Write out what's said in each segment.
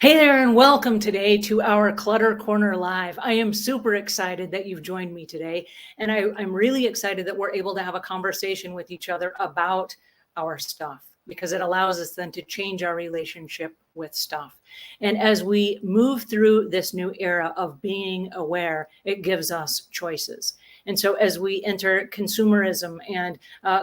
Hey there, and welcome today to our Clutter Corner Live. I am super excited that you've joined me today, and I'm really excited that we're able to have a conversation with each other about our stuff because it allows us then to change our relationship with stuff. And as we move through this new era of being aware, it gives us choices. And so as we enter consumerism and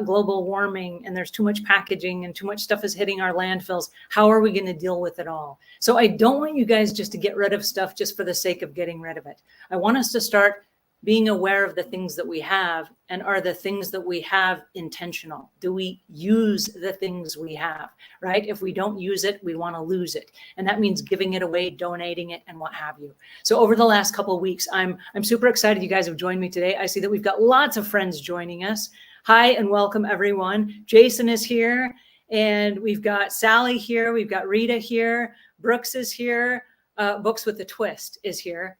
global warming, and there's too much packaging and too much stuff is hitting our landfills, how are we going to deal with it all? So I don't want you guys just to get rid of stuff just for the sake of getting rid of it. I want us to start being aware of the things that we have, and are the things that we have intentional? Do we use the things we have, right? If we don't use it, we want to lose it. And that means giving it away, donating it, and what have you. So over the last couple of weeks, I'm super excited you guys have joined me today. I see that we've got lots of friends joining us. Hi, and welcome everyone. Jason is here, and we've got Sally here. We've got Rita here. Brooks is here. Books with a Twist is here.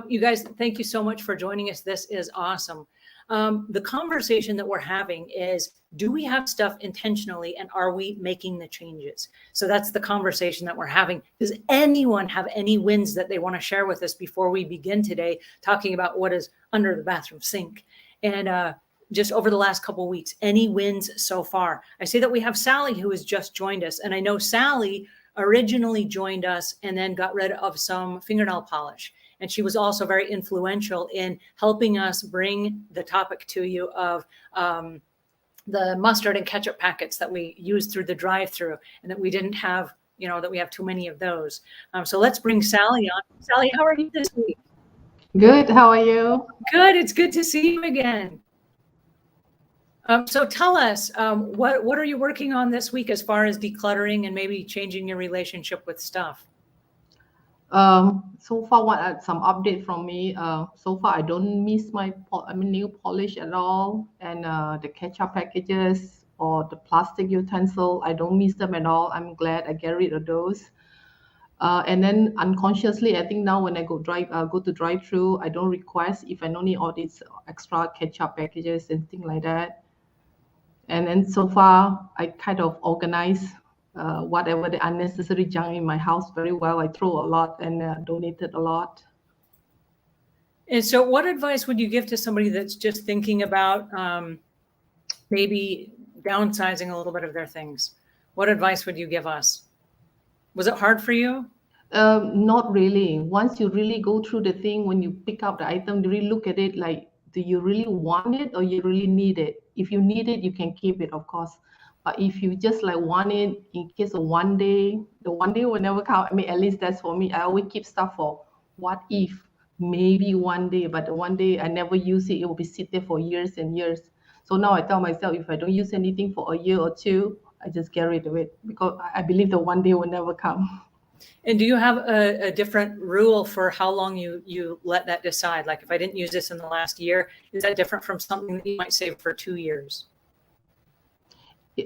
You guys, thank you so much for joining us. This is awesome. The conversation that we're having is, do we have stuff intentionally, and are we making the changes? So that's the conversation that we're having. Does anyone have any wins that they want to share with us before we begin today talking about what is under the bathroom sink? And just over the last couple of weeks, any wins so far? I see that we have Sally who has just joined us. And I know Sally originally joined us and then got rid of some fingernail polish. And she was also very influential in helping us bring the topic to you of the mustard and ketchup packets that we used through the drive-through, and that we didn't have, that we have too many of those. So let's bring Sally on. Sally, how are you this week? Good. How are you? Good. It's good to see you again. So tell us, what are you working on this week as far as decluttering and maybe changing your relationship with stuff? So far, some update from me. So far, I don't miss my nail polish at all, and the ketchup packages or the plastic utensil, I don't miss them at all. I'm glad I get rid of those. And then unconsciously, I think now when I go to drive-through, I don't request if I don't need all these extra ketchup packages and things like that. And then so far, I kind of organize whatever the unnecessary junk in my house very well. I throw a lot and donated a lot. And so what advice would you give to somebody that's just thinking about maybe downsizing a little bit of their things? What advice would you give us? Was it hard for you? Not really. Once you really go through the thing, when you pick up the item, you really look at it like, do you really want it or you really need it? If you need it, you can keep it, of course. But if you just like want it in case of one day, the one day will never come. I mean, at least that's for me. I always keep stuff for what if, maybe one day, but the one day I never use it, it will be sit there for years and years. So now I tell myself, if I don't use anything for a year or two, I just get rid of it because I believe the one day will never come. And do you have a different rule for how long you let that decide? Like, if I didn't use this in the last year, is that different from something that you might save for 2 years?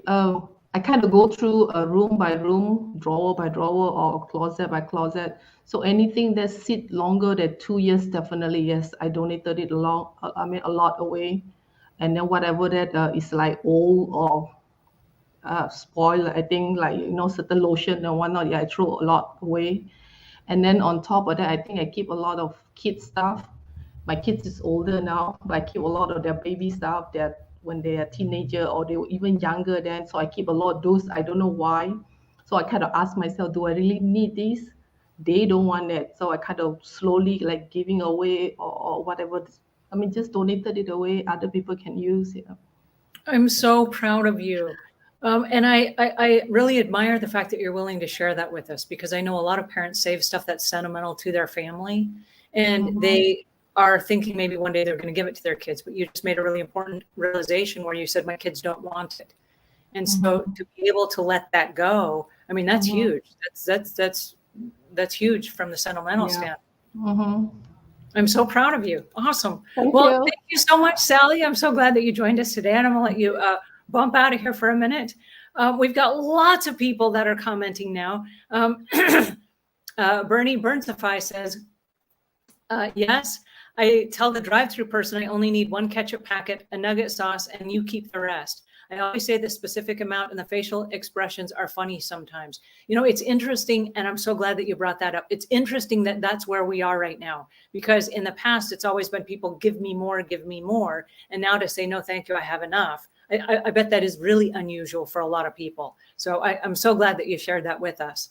I kind of go through a room by room, drawer by drawer, or closet by closet. So anything that sit longer than 2 years, definitely yes, I donated it a lot away. And then whatever that is like old or spoiled, I think like certain lotion and whatnot, yeah, I throw a lot away. And then on top of that, I think I keep a lot of kid stuff. My kids is older now, but I keep a lot of their baby stuff that when they are teenager or they were even younger then. So I keep a lot of those. I don't know why. So I kind of ask myself, do I really need this? They don't want it. So I kind of slowly like giving away or whatever. I mean, just donated it away. Other people can use it. I'm so proud of you. And I really admire the fact that you're willing to share that with us, because I know a lot of parents save stuff that's sentimental to their family, and Mhm. they are thinking maybe one day they're going to give it to their kids. But you just made a really important realization where you said, my kids don't want it. And so Mhm. to be able to let that go, I mean, that's Mhm. huge. That's huge from the sentimental Yeah. standpoint. Mhm. I'm so proud of you. Awesome. Thank Well, you. thank you so much, Sally. I'm so glad that you joined us today. And I'm going to let you bump out of here for a minute. We've got lots of people that are commenting now. Bernie Burnsify says, yes, I tell the drive-through person I only need one ketchup packet, a nugget sauce, and you keep the rest. I always say the specific amount and the facial expressions are funny sometimes. You know, it's interesting, and I'm so glad that you brought that up. It's interesting that that's where we are right now, because in the past, it's always been people give me more, and now to say, no, thank you, I have enough. I bet that is really unusual for a lot of people. So I'm so glad that you shared that with us.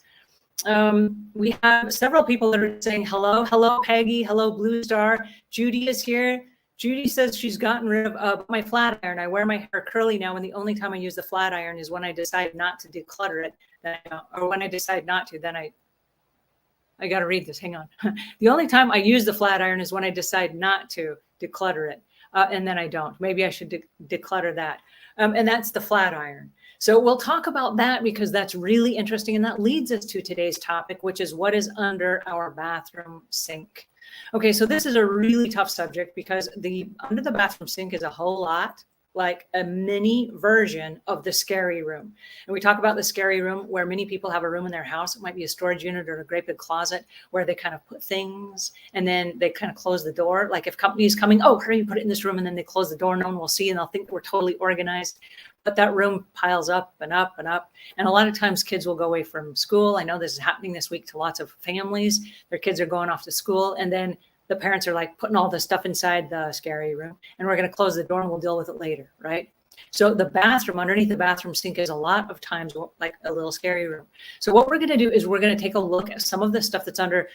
We have several people that are saying hello. Hello, Peggy. Hello, Blue Star. Judy is here. Judy says she's gotten rid of my flat iron. I wear my hair curly now, and the only time I use the flat iron is when I decide not to declutter it. Or when I decide not to, then I got to read this. Hang on. The only time I use the flat iron is when I decide not to declutter it. And then I don't. Maybe I should declutter that. And that's the flat iron. So we'll talk about that because that's really interesting. And that leads us to today's topic, which is what is under our bathroom sink. Okay, so this is a really tough subject because under the bathroom sink is a whole lot like a mini version of the scary room. And we talk about the scary room where many people have a room in their house. It might be a storage unit or a great big closet where they kind of put things and then they kind of close the door. Like if company is coming, oh, hurry, put it in this room, and then they close the door, no one will see and they'll think we're totally organized. But that room piles up and up and up. And a lot of times kids will go away from school. I know this is happening this week to lots of families. Their kids are going off to school, and then the parents are like putting all the stuff inside the scary room, and we're going to close the door and we'll deal with it later, right? So the bathroom, underneath the bathroom sink, is a lot of times like a little scary room. So what we're going to do is we're going to take a look at some of the stuff that's under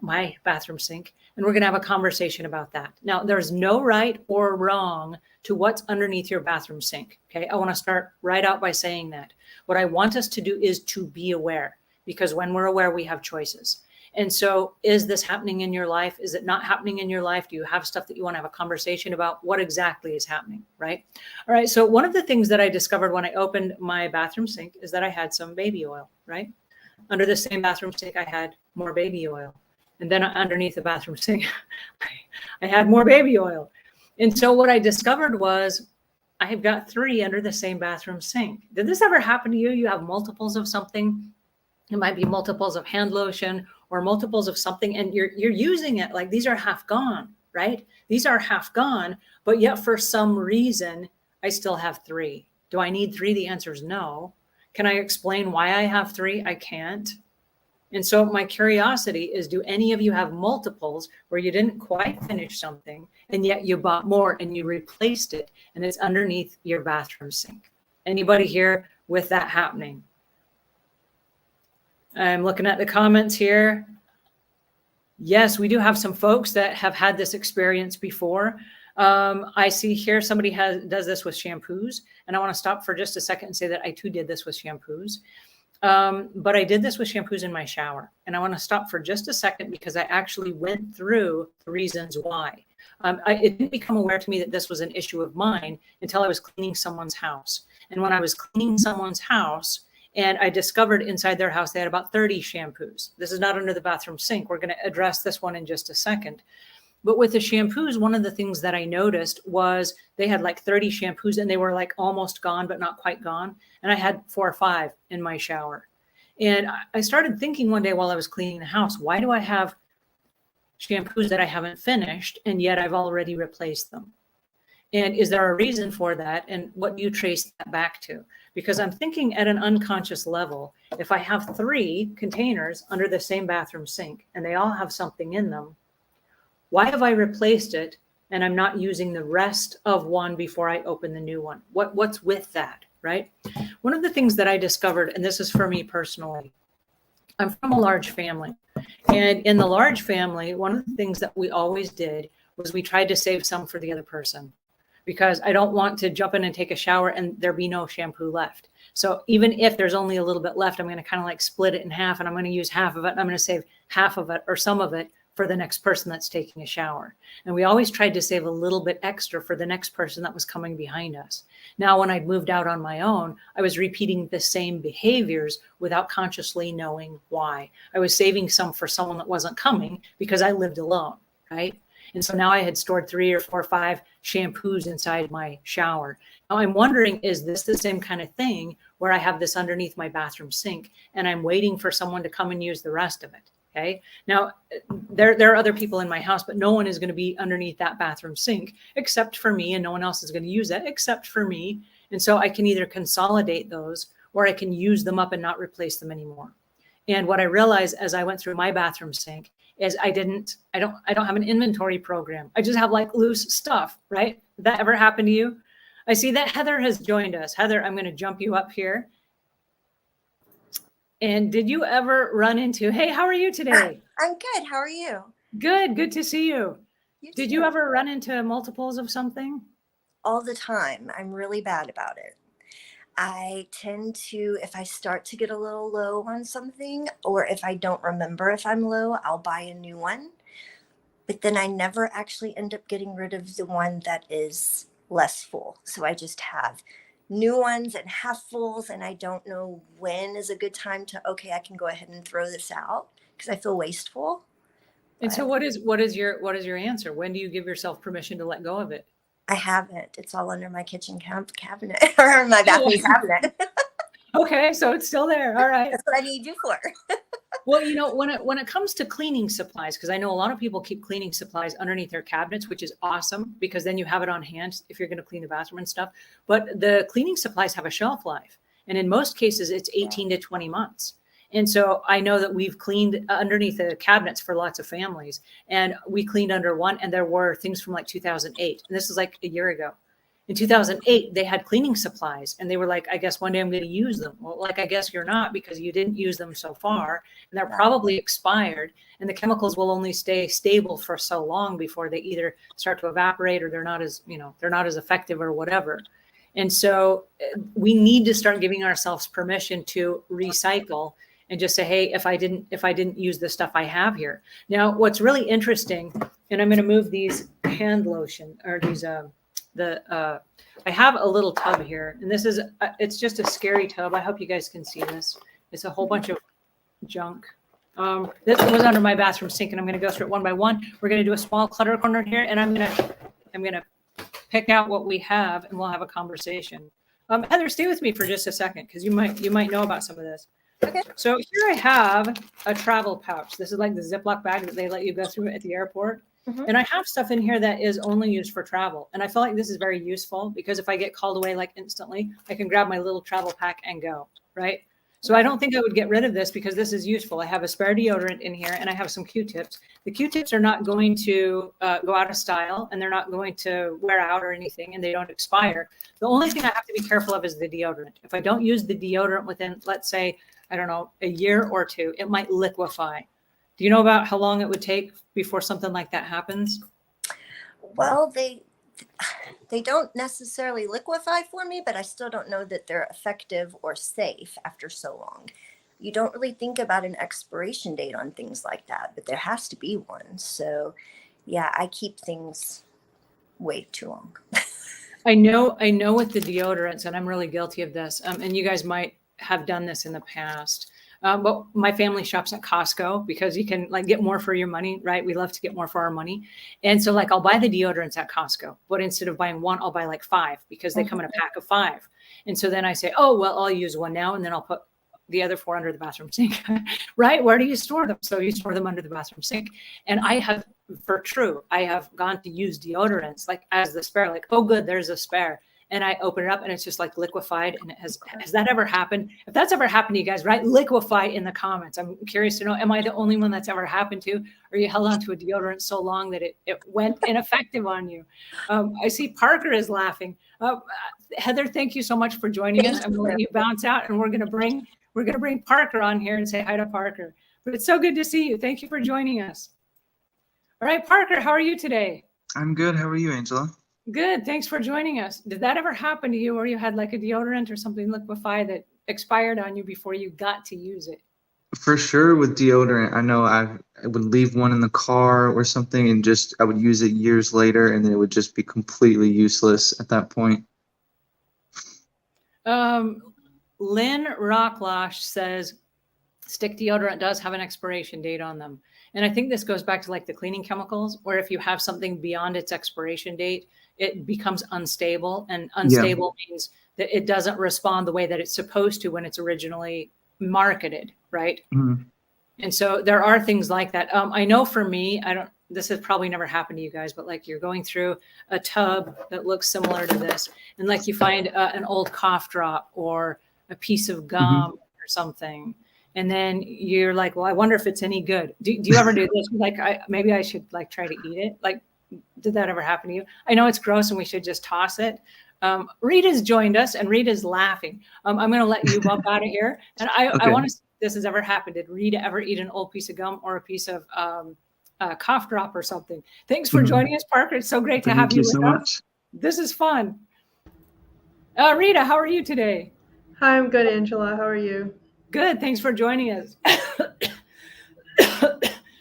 my bathroom sink, and we're going to have a conversation about that. Now, there's no right or wrong to what's underneath your bathroom sink, okay? I want to start right out by saying that. What I want us to do is to be aware, because when we're aware, we have choices. And so is this happening in your life? Is it not happening in your life? Do you have stuff that you want to have a conversation about? What exactly is happening, right? All right, so one of the things that I discovered when I opened my bathroom sink is that I had some baby oil, right? Under the same bathroom sink, I had more baby oil. And then underneath the bathroom sink, I had more baby oil. And so what I discovered was I have got 3 under the same bathroom sink. Did this ever happen to you? You have multiples of something. It might be multiples of hand lotion or multiples of something, and you're using it like these are half gone, right? These are half gone, but yet for some reason, I still have 3. Do I need 3? The answer is no. Can I explain why I have 3? I can't. And so my curiosity is, do any of you have multiples where you didn't quite finish something and yet you bought more and you replaced it and it's underneath your bathroom sink? Anybody here with that happening? I'm looking at the comments here. Yes, we do have some folks that have had this experience before. I see here somebody does this with shampoos, and I want to stop for just a second and say that I too did this with shampoos. But I did this with shampoos in my shower, and I want to stop for just a second because I actually went through the reasons why. It didn't become aware to me that this was an issue of mine until I was cleaning someone's house. And when I was cleaning someone's house, and I discovered inside their house, they had about 30 shampoos. This is not under the bathroom sink. We're going to address this one in just a second. But with the shampoos, one of the things that I noticed was they had like 30 shampoos and they were like almost gone, but not quite gone. And I had 4 or 5 in my shower. And I started thinking one day while I was cleaning the house, why do I have shampoos that I haven't finished and yet I've already replaced them? And is there a reason for that? And what do you trace that back to? Because I'm thinking at an unconscious level, if I have 3 containers under the same bathroom sink and they all have something in them, why have I replaced it and I'm not using the rest of one before I open the new one? What's with that, right? One of the things that I discovered, and this is for me personally, I'm from a large family. And in the large family, one of the things that we always did was we tried to save some for the other person, because I don't want to jump in and take a shower and there be no shampoo left. So even if there's only a little bit left, I'm going to kind of like split it in half, and I'm going to use half of it. And I'm going to save half of it or some of it for the next person that's taking a shower. And we always tried to save a little bit extra for the next person that was coming behind us. Now, when I'd moved out on my own, I was repeating the same behaviors without consciously knowing why. I was saving some for someone that wasn't coming because I lived alone, right? And so now I had stored 3 or 4 or 5 shampoos inside my shower. Now I'm wondering, is this the same kind of thing where I have this underneath my bathroom sink and I'm waiting for someone to come and use the rest of it? Okay. Now there are other people in my house, but no one is going to be underneath that bathroom sink except for me, and no one else is going to use that except for me. And so I can either consolidate those or I can use them up and not replace them anymore. And what I realized as I went through my bathroom sink is I don't have an inventory program. I just have like loose stuff, right? Did that ever happen to you? I see that Heather has joined us. Heather, I'm going to jump you up here. And did you ever run into, hey, how are you today? I'm good. How are you? Good. Good to see you. Did you too. ever run into multiples of something? All the time. I'm really bad about it. I tend to, if I start to get a little low on something, or if I don't remember if I'm low, I'll buy a new one. But then I never actually end up getting rid of the one that is less full. So I just have new ones and half fulls, and I don't know when is a good time to, okay, I can go ahead and throw this out because I feel wasteful. And so what is your answer? When do you give yourself permission to let go of it? I haven't. It's all under my kitchen cabinet or my bathroom cabinet. Okay, so it's still there. All right. That's what I need you for. Well, you know, when it comes to cleaning supplies, because I know a lot of people keep cleaning supplies underneath their cabinets, which is awesome because then you have it on hand if you're going to clean the bathroom and stuff. But the cleaning supplies have a shelf life, and in most cases, it's 18 to 20 months. And so I know that we've cleaned underneath the cabinets for lots of families, and we cleaned under one, and there were things from like 2008, and this is like a year ago. In 2008, they had cleaning supplies, and they were like, I guess one day I'm going to use them. Well, like, I guess you're not, because you didn't use them so far, and they're probably expired, and the chemicals will only stay stable for so long before they either start to evaporate or they're not as effective or whatever. And so we need to start giving ourselves permission to recycle and just say, hey, if I didn't use the stuff I have here. Now, what's really interesting, and I'm going to move these hand lotion or these I have a little tub here, and this is it's just a scary tub. I hope you guys can see this. It's a whole bunch of junk. This was under my bathroom sink, and I'm going to go through it one by one. We're going to do a small clutter corner here, and I'm going to pick out what we have, and we'll have a conversation. Heather, stay with me for just a second, because you might know about some of this. Okay. So here I have a travel pouch. This is like the Ziploc bag that they let you go through at the airport. Mm-hmm. And I have stuff in here that is only used for travel. And I feel like this is very useful because if I get called away like instantly, I can grab my little travel pack and go, right? So I don't think I would get rid of this because this is useful. I have a spare deodorant in here and I have some Q-tips. The Q-tips are not going to go out of style, and they're not going to wear out or anything, and they don't expire. The only thing I have to be careful of is the deodorant. If I don't use the deodorant within, let's say, I don't know, a year or two, it might liquefy. Do you know about how long it would take before something like that happens? Well, they don't necessarily liquefy for me, but I still don't know that they're effective or safe after so long. You don't really think about an expiration date on things like that, but there has to be one. So yeah, I keep things way too long. I know with the deodorants, and I'm really guilty of this, and you guys might have done this in the past. But my family shops at Costco because you can like get more for your money, right? We love to get more for our money. And so like I'll buy the deodorants at Costco, but instead of buying one, I'll buy like 5 because they come in a pack of 5. And so then I say, oh, well, I'll use one now, and then I'll put the other 4 under the bathroom sink, right? Where do you store them? So you store them under the bathroom sink. And I have gone to use deodorants like as the spare, like, oh, good, there's a spare. And I open it up and it's just like liquefied. And has that ever happened? If that's ever happened to you guys, right? Liquefy in the comments. I'm curious to know, am I the only one that's ever happened to? Or you held on to a deodorant so long that it went ineffective on you? I see Parker is laughing. Heather, thank you so much for joining us. I'm going to let you bounce out, and we're going to bring Parker on here and say hi to Parker. But it's so good to see you. Thank you for joining us. All right, Parker, how are you today? I'm good. How are you, Angela? Good. Thanks for joining us. Did that ever happen to you where you had like a deodorant or something liquefy that expired on you before you got to use it? For sure with deodorant. I know I would leave one in the car or something and I would use it years later, and then it would just be completely useless at that point. Lynn Rocklosh says stick deodorant does have an expiration date on them. And I think this goes back to like the cleaning chemicals, where if you have something beyond its expiration date, it becomes unstable, and unstable means that it doesn't respond the way that it's supposed to when it's originally marketed, right? Mm-hmm. And so there are things like that. I know for me, this has probably never happened to you guys, but like you're going through a tub that looks similar to this, and like you find an old cough drop or a piece of gum or something, and then you're like, well, I wonder if it's any good. Do you ever do this? Like, maybe I should like try to eat it. Like, did that ever happen to you? I know it's gross and we should just toss it. Rita's joined us and Rita's laughing. I'm going to let you bump out of here. And I want to see if this has ever happened. Did Rita ever eat an old piece of gum or a piece of cough drop or something? Thanks for joining us, Parker. It's so great to have you with us. Thank you so much. This is fun. Rita, how are you today? Hi, I'm good, Angela. How are you? Good. Thanks for joining us.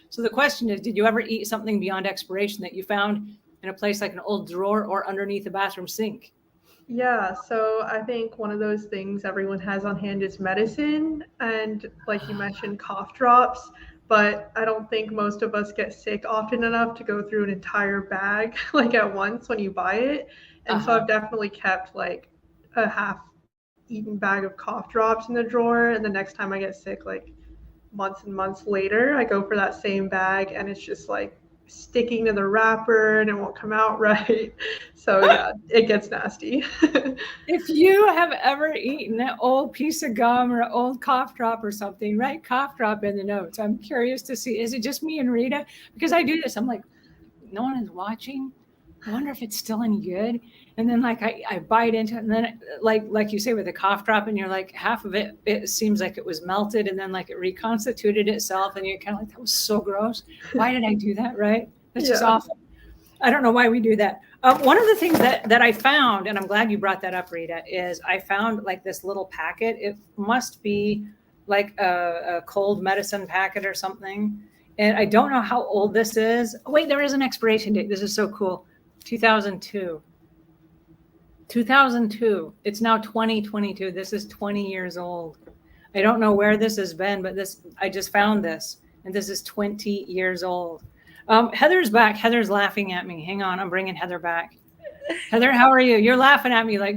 So the question is, did you ever eat something beyond expiration that you found in a place like an old drawer or underneath the bathroom sink? Yeah, so I think one of those things everyone has on hand is medicine, and like you mentioned, cough drops, but I don't think most of us get sick often enough to go through an entire bag like at once when you buy it. And so I've definitely kept like a half-eaten bag of cough drops in the drawer, and the next time I get sick, like months and months later, I go for that same bag and it's just like sticking to the wrapper and it won't come out right. So yeah, it gets nasty. If you have ever eaten an old piece of gum or an old cough drop or something, write cough drop in the notes. I'm curious to see, is it just me and Rita? Because I do this. I'm like, no one is watching. I wonder if it's still any good. And then like I bite into it, and then like you say with a cough drop, and you're like, half of it seems like it was melted, and then like it reconstituted itself, and you're kind of like, that was so gross. Why did I do that? Right? That's just awful. I don't know why we do that. One of the things that I found, and I'm glad you brought that up, Rita, is I found like this little packet. It must be like a cold medicine packet or something. And I don't know how old this is. Oh, wait, there is an expiration date. This is so cool. 2002. 2002. It's now 2022. This is 20 years old. I don't know where this has been, but I just found this, and this is 20 years old. Heather's back. Heather's laughing at me. Hang on, I'm bringing Heather back. Heather, how are you? You're laughing at me like.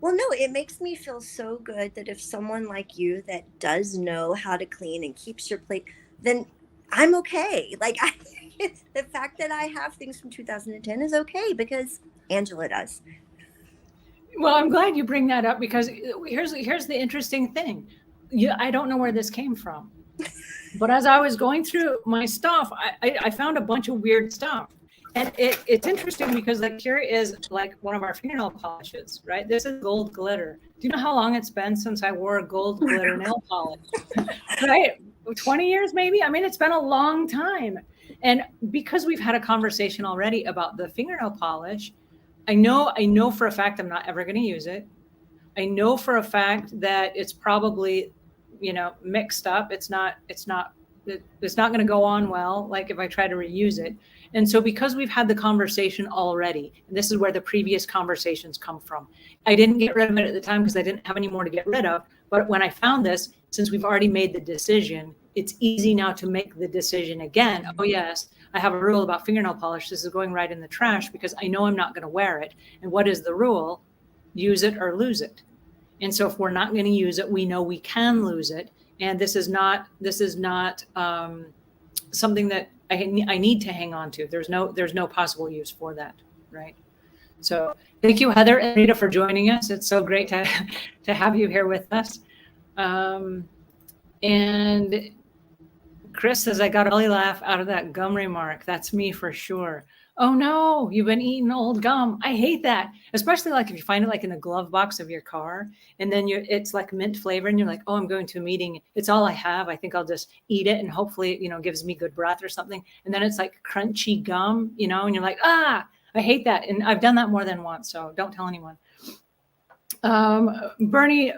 Well, no, it makes me feel so good that if someone like you that does know how to clean and keeps your plate, then I'm okay. Like the fact that I have things from 2010 is okay because Angela does. Well, I'm glad you bring that up because here's the interesting thing. I don't know where this came from, but as I was going through my stuff, I found a bunch of weird stuff. And it's interesting because like here is like one of our fingernail polishes, right? This is gold glitter. Do you know how long it's been since I wore a gold glitter nail polish? Right? 20 years maybe? I mean, it's been a long time. And because we've had a conversation already about the fingernail polish, I know for a fact I'm not ever going to use it. I know for a fact that it's probably, mixed up. It's not going to go on well, like if I try to reuse it. And so because we've had the conversation already, and this is where the previous conversations come from, I didn't get rid of it at the time because I didn't have any more to get rid of. But when I found this, since we've already made the decision, it's easy now to make the decision again. Oh, yes, I have a rule about fingernail polish. This is going right in the trash because I know I'm not going to wear it. And what is the rule? Use it or lose it. And so if we're not going to use it, we know we can lose it. And this is not something that I need to hang on to. There's no possible use for that, right? So thank you, Heather and Rita, for joining us. It's so great to have you here with us. And Chris says, I got a belly laugh out of that gum remark. That's me for sure. Oh no, you've been eating old gum. I hate that. Especially like if you find it like in the glove box of your car and then it's like mint flavor and you're like, oh, I'm going to a meeting. It's all I have. I think I'll just eat it and hopefully, it gives me good breath or something. And then it's like crunchy gum, and you're like, I hate that. And I've done that more than once. So don't tell anyone. Bernie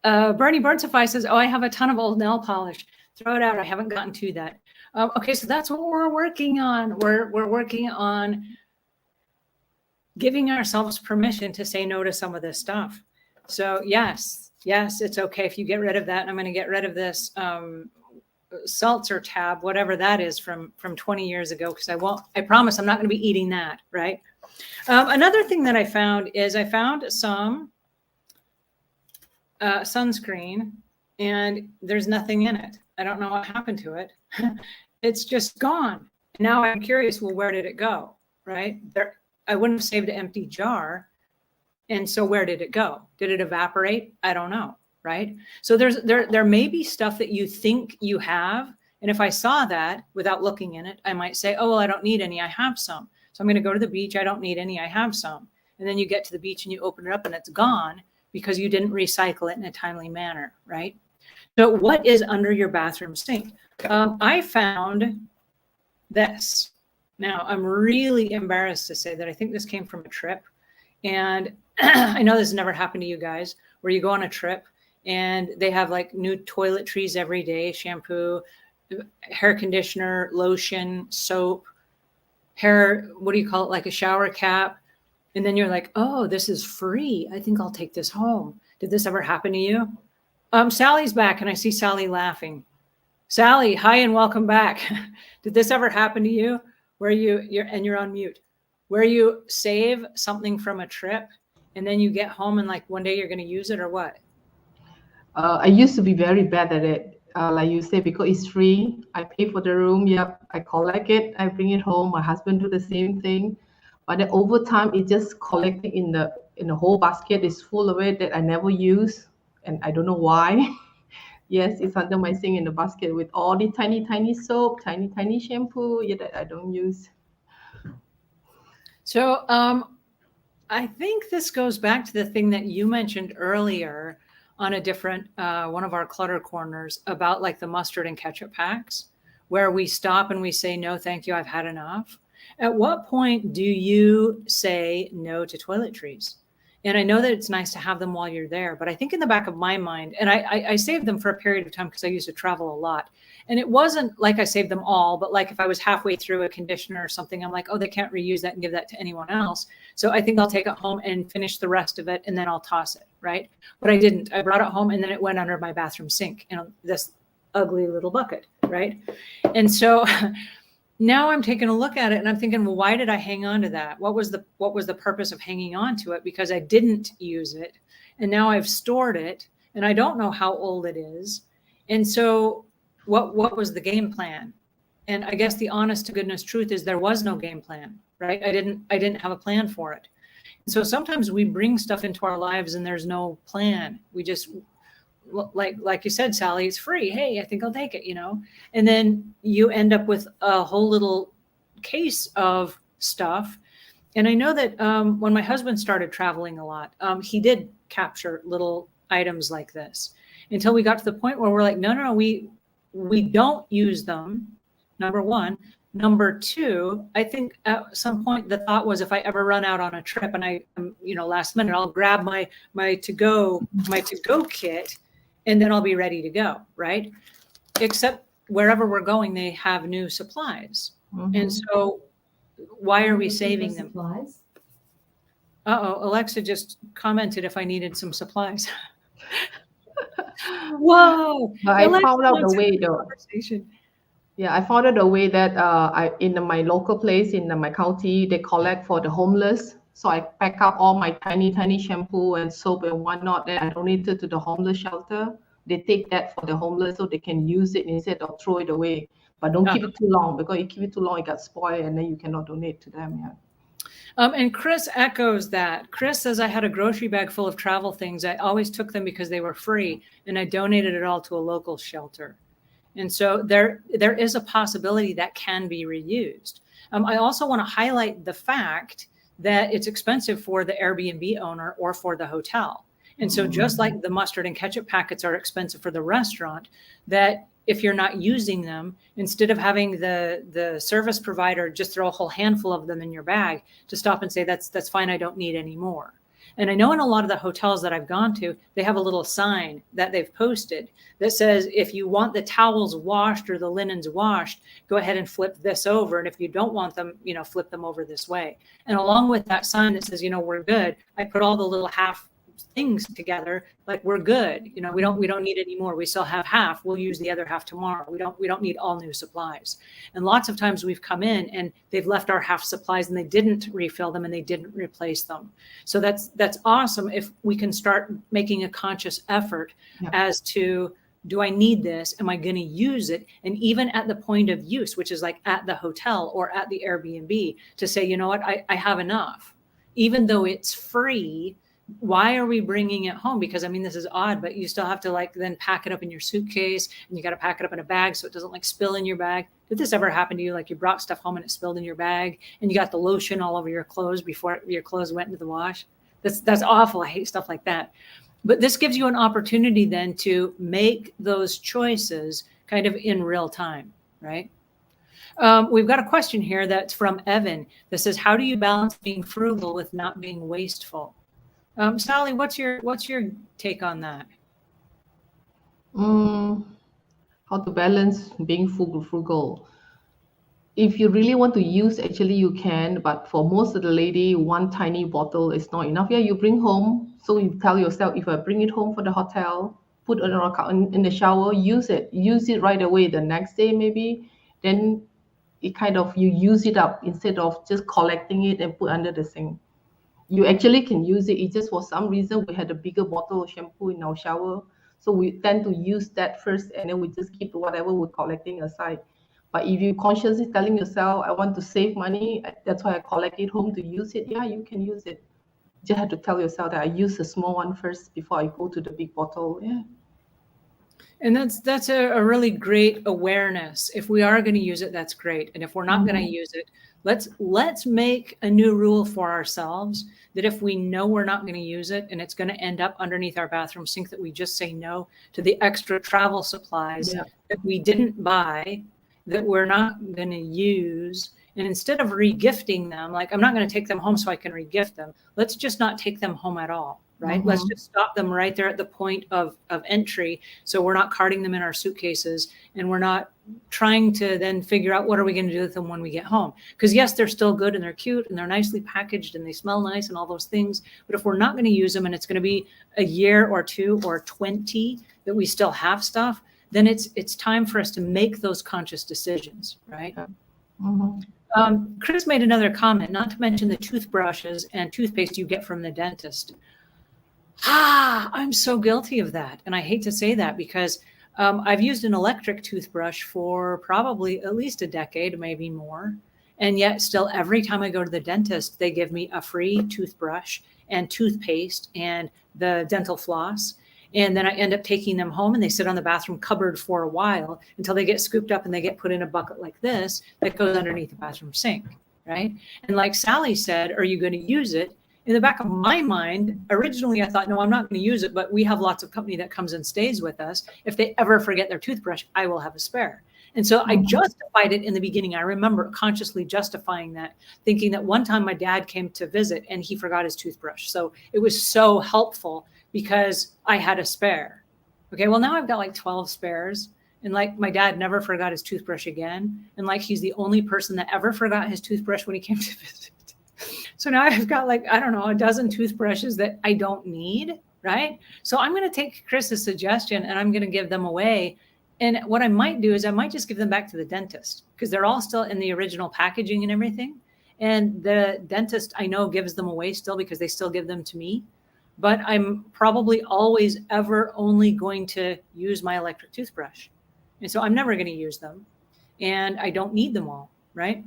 Burnsify says, oh, I have a ton of old nail polish. Throw it out. I haven't gotten to that. Okay, so that's what we're working on. We're working on giving ourselves permission to say no to some of this stuff. So yes, it's okay if you get rid of that. And I'm going to get rid of this seltzer tab, whatever that is from 20 years ago, because I promise I'm not going to be eating that, right? Another thing that I found is I found some sunscreen and there's nothing in it. I don't know what happened to it. It's just gone. And now I'm curious, well, where did it go? Right? There, I wouldn't have saved an empty jar. And so where did it go? Did it evaporate? I don't know. Right? So there may be stuff that you think you have. And if I saw that without looking in it, I might say, oh, well, I don't need any. I have some. So I'm going to go to the beach. I don't need any. I have some. And then you get to the beach and you open it up and it's gone because you didn't recycle it in a timely manner. Right? So what is under your bathroom sink? I found this. Now, I'm really embarrassed to say that I think this came from a trip. And I know this has never happened to you guys, where you go on a trip and they have like new toiletries every day, shampoo, hair conditioner, lotion, soap, hair, what do you call it? Like a shower cap. And then you're like, oh, this is free. I think I'll take this home. Did this ever happen to you? Sally's back and I see Sally laughing. Sally, hi and welcome back. Did this ever happen to you where you're on mute, where you save something from a trip and then you get home and like one day you're going to use it or what? I used to be very bad at it. Like you say, because it's free, I pay for the room. Yep, I collect it. I bring it home. My husband do the same thing. But then over time, it just collecting in the whole basket. Is full of it that I never use, and I don't know why. Yes, it's under my sink in the basket with all the tiny soap, tiny shampoo. Yeah, that I don't use. So I think this goes back to the thing that you mentioned earlier on a different one of our clutter corners about like the mustard and ketchup packs, where we stop and we say, no, thank you, I've had enough. At what point do you say no to toiletries? And I know that it's nice to have them while you're there, but I think in the back of my mind, and I saved them for a period of time because I used to travel a lot. And it wasn't like I saved them all, but like if I was halfway through a conditioner or something, I'm like, oh, they can't reuse that and give that to anyone else. So I think I'll take it home and finish the rest of it and then I'll toss it, right? But I didn't. I brought it home and then it went under my bathroom sink in this ugly little bucket, right? And so now I'm taking a look at it and I'm thinking, well, why did I hang on to that? What was the purpose of hanging on to it? Because I didn't use it. And now I've stored it and I don't know how old it is. And so what was the game plan? And I guess the honest to goodness truth is there was no game plan, right? I didn't have a plan for it. And so sometimes we bring stuff into our lives and there's no plan. We just, like you said, Sally, it's free. Hey, I think I'll take it, and then you end up with a whole little case of stuff. And I know that when my husband started traveling a lot, he did capture little items like this until we got to the point where we're like, no, we don't use them. Number one. Number two, I think at some point the thought was if I ever run out on a trip and I, last minute, I'll grab my to-go kit and then I'll be ready to go, right? Except wherever we're going, they have new supplies. Mm-hmm. And so why are we saving them? Supplies? Uh-oh, Alexa just commented if I needed some supplies. Whoa. But I found out the way though. Yeah, I found out a way that in my local place, in my county, they collect for the homeless. So I pack up all my tiny shampoo and soap and whatnot that I donated to the homeless shelter. They take that for the homeless so they can use it instead of throw it away. But don't keep it too long, because you keep it too long, it got spoiled and then you cannot donate to them. Yeah. And Chris echoes that. Chris says, I had a grocery bag full of travel things. I always took them because they were free and I donated it all to a local shelter. And so there is a possibility that can be reused. I also want to highlight the fact that it's expensive for the Airbnb owner or for the hotel. And so just like the mustard and ketchup packets are expensive for the restaurant, that if you're not using them, instead of having the service provider just throw a whole handful of them in your bag, to stop and say, that's fine, I don't need any more. And I know in a lot of the hotels that I've gone to, they have a little sign that they've posted that says, if you want the towels washed or the linens washed, go ahead and flip this over. And if you don't want them, flip them over this way. And along with that sign that says, we're good, I put all the little half things together, like we're good. We don't need any more. We still have half. We'll use the other half tomorrow. We don't need all new supplies. And lots of times we've come in and they've left our half supplies and they didn't refill them and they didn't replace them. So that's awesome if we can start making a conscious effort as to do I need this? Am I going to use it? And even at the point of use, which is like at the hotel or at the Airbnb, to say, you know what, I have enough. Even though it's free, why are we bringing it home? Because I mean, this is odd, but you still have to like then pack it up in your suitcase, and you got to pack it up in a bag so it doesn't like spill in your bag. Did this ever happen to you? Like you brought stuff home and it spilled in your bag, and you got the lotion all over your clothes before your clothes went into the wash? That's awful. I hate stuff like that. But this gives you an opportunity then to make those choices kind of in real time, right? We've got a question here that's from Evan that says, how do you balance being frugal with not being wasteful? Sally, what's your take on that? How to balance being frugal. If you really want to use, actually you can, but for most of the lady, one tiny bottle is not enough. Yeah, you bring home. So you tell yourself, if I bring it home for the hotel, put it in the shower, use it right away the next day maybe. Then it kind of, you use it up instead of just collecting it and put under the sink. You actually can use it. It's just for some reason we had a bigger bottle of shampoo in our shower. So we tend to use that first, and then we just keep whatever we're collecting aside. But if you consciously telling yourself, I want to save money, that's why I collect it home to use it, yeah, you can use it. You just have to tell yourself that I use the small one first before I go to the big bottle. Yeah. And that's a really great awareness. If we are going to use it, that's great. And if we're not going to use it, let's make a new rule for ourselves that if we know we're not going to use it and it's going to end up underneath our bathroom sink, that we just say no to the extra travel supplies that we didn't buy, that we're not going to use. And instead of regifting them, like I'm not going to take them home so I can regift them, let's just not take them home at all. Right? Let's just stop them right there at the point of entry. So we're not carting them in our suitcases, and we're not trying to then figure out what are we going to do with them when we get home. Because yes, they're still good and they're cute and they're nicely packaged and they smell nice and all those things. But if we're not going to use them and it's going to be a year or 2 or 20 that we still have stuff, then it's time for us to make those conscious decisions, right? Chris made another comment, not to mention the toothbrushes and toothpaste you get from the dentist. I'm so guilty of that. And I hate to say that because I've used an electric toothbrush for probably at least a decade, maybe more. And yet still every time I go to the dentist, they give me a free toothbrush and toothpaste and the dental floss. And then I end up taking them home and they sit on the bathroom cupboard for a while until they get scooped up and they get put in a bucket like this that goes underneath the bathroom sink, right? And like Sally said, are you going to use it? In the back of my mind, originally I thought, no, I'm not going to use it, but we have lots of company that comes and stays with us. If they ever forget their toothbrush, I will have a spare. And so I justified it in the beginning. I remember consciously justifying that, thinking that one time my dad came to visit and he forgot his toothbrush. So it was so helpful because I had a spare. Okay, well, now I've got like 12 spares. And like my dad never forgot his toothbrush again. And like he's the only person that ever forgot his toothbrush when he came to visit. So now I've got like, I don't know, a dozen toothbrushes that I don't need, right? So I'm going to take Chris's suggestion and I'm going to give them away. And what I might do is I might just give them back to the dentist because they're all still in the original packaging and everything. And the dentist I know gives them away still because they still give them to me. But I'm probably always ever only going to use my electric toothbrush. And so I'm never going to use them. And I don't need them all, right?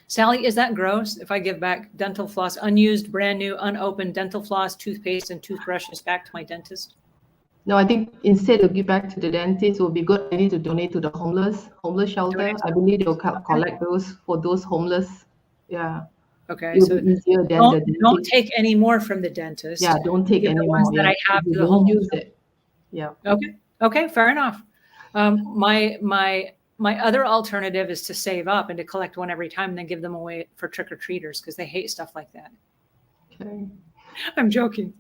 Sally, is that gross if I give back dental floss, unused, brand new, unopened dental floss, toothpaste, and toothbrushes back to my dentist? No, I think instead of give back to the dentist, it would be good maybe to donate to the homeless shelter. I believe they'll collect those for those homeless. Yeah. Okay. It'll So be easier than the dentist. Don't take any more from the dentist. Yeah, don't take any more. Ones that I have to the don't homeless use it. Yeah. Okay. Fair enough. My other alternative is to save up and to collect one every time and then give them away for trick-or-treaters because they hate stuff like that. Okay. I'm joking.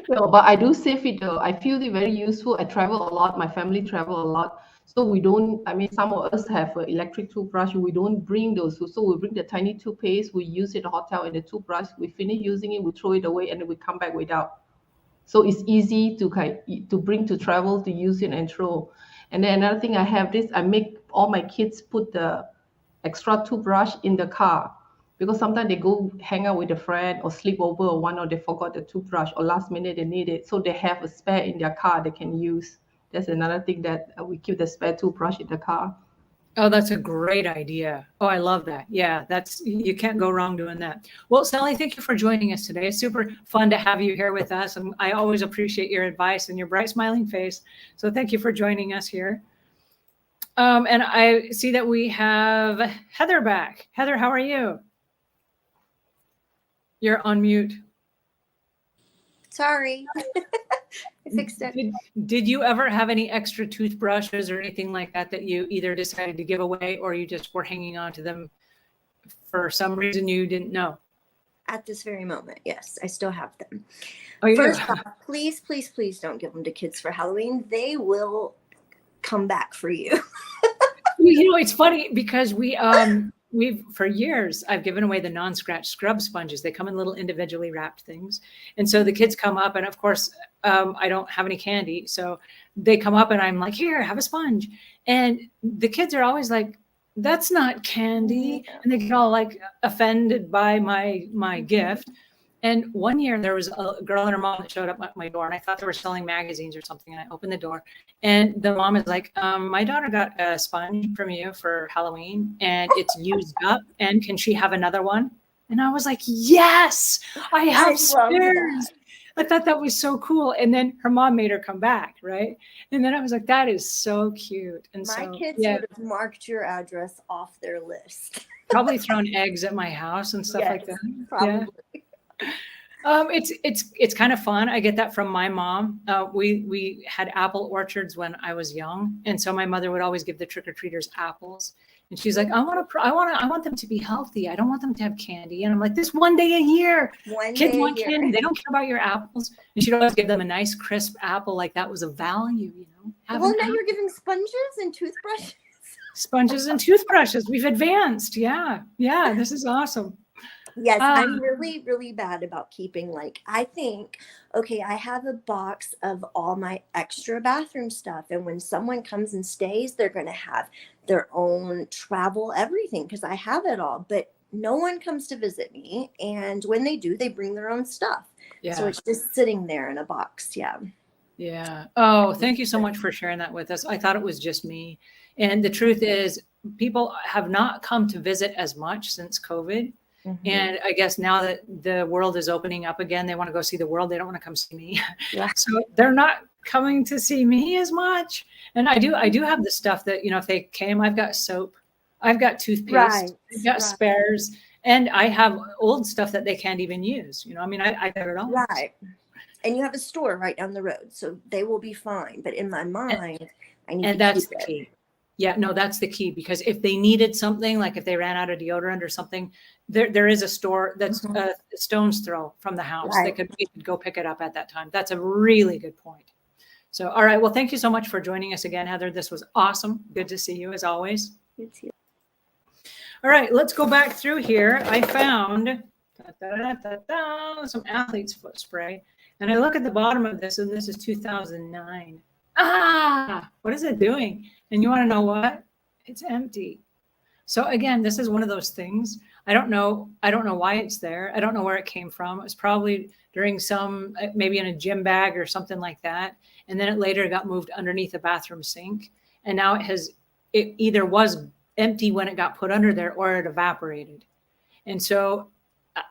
No, but I do save it though. I feel it very useful. I travel a lot. My family travel a lot. So we don't, I mean, some of us have an electric toothbrush. We don't bring those. So we bring the tiny toothpaste. We use it at the hotel and the toothbrush. We finish using it, we throw it away, and then we come back without. So it's easy to bring to travel, to use it and throw. And then another thing I have this, I make all my kids put the extra toothbrush in the car because sometimes they go hang out with a friend or sleep over or they forgot the toothbrush or last minute they need it. So they have a spare in their car they can use. That's another thing that we keep the spare toothbrush in the car. Oh, that's a great idea. Oh, I love that. Yeah, you can't go wrong doing that. Well, Sally, thank you for joining us today. It's super fun to have you here with us. And I always appreciate your advice and your bright smiling face. So thank you for joining us here. And I see that we have Heather back. Heather, how are you? You're on mute. Sorry. I fixed it. Did you ever have any extra toothbrushes or anything like that that you either decided to give away or you just were hanging on to them for some reason you didn't know? At this very moment, yes, I still have them. Oh, you First do? off, please, please, please don't give them to kids for Halloween. They will come back for you. You know, it's funny because we've for years I've given away the non-scratch scrub sponges. They come in little individually wrapped things, and so the kids come up, and of course I don't have any candy, so they come up, and I'm like, "Here, have a sponge," and the kids are always like, "That's not candy," and they get all like offended by my gift. And one year there was a girl and her mom that showed up at my door, and I thought they were selling magazines or something. And I opened the door, and the mom is like, "My daughter got a sponge from you for Halloween, and it's used up. And can she have another one?" And I was like, "Yes, I have spares." I thought that was so cool. And then her mom made her come back, right? And then I was like, "That is so cute." And My so, kids yeah, would have marked your address off their list. probably thrown eggs at my house and stuff like that. Probably. Yeah. It's kind of fun. I get that from my mom. We had apple orchards when I was young, and so my mother would always give the trick-or-treaters apples. And she's like, I want them to be healthy. I don't want them to have candy. And I'm like, this one day a year. Kids want candy. They don't care about your apples. And she'd always give them a nice crisp apple, like that was a value, you know. Well, now you're giving sponges and toothbrushes. Sponges and toothbrushes. We've advanced. Yeah. This is awesome. Yes, I'm really, really bad about keeping, like, I think, okay, I have a box of all my extra bathroom stuff. And when someone comes and stays, they're going to have their own travel, everything, because I have it all. But no one comes to visit me. And when they do, they bring their own stuff. Yeah. So it's just sitting there in a box. Yeah. Yeah. Oh, thank you so much for sharing that with us. I thought it was just me. And the truth is, people have not come to visit as much since COVID. Mm-hmm. And I guess now that the world is opening up again, they want to go see the world. They don't want to come see me. Yeah. So they're not coming to see me as much. And I do have the stuff that, you know, if they came, I've got soap, I've got toothpaste, I've got spares, and I have old stuff that they can't even use. You know, I mean, I got it all. Right. And you have a store right down the road, so they will be fine. But in my mind, I need to keep that's the key. Yeah, no, that's the key, because if they needed something, like if they ran out of deodorant or something, there is a store that's a stone's throw from the house. Right. They could go pick it up at that time. That's a really good point. So, all right. Well, thank you so much for joining us again, Heather. This was awesome. Good to see you as always. Good to see you. All right, let's go back through here. I found some athlete's foot spray, and I look at the bottom of this, and this is 2009. What is it doing? And you want to know what? It's empty. So again, this is one of those things. I don't know why it's there. I don't know where it came from. It was probably during maybe in a gym bag or something like that. And then it later got moved underneath the bathroom sink. And now it either was empty when it got put under there or it evaporated. And so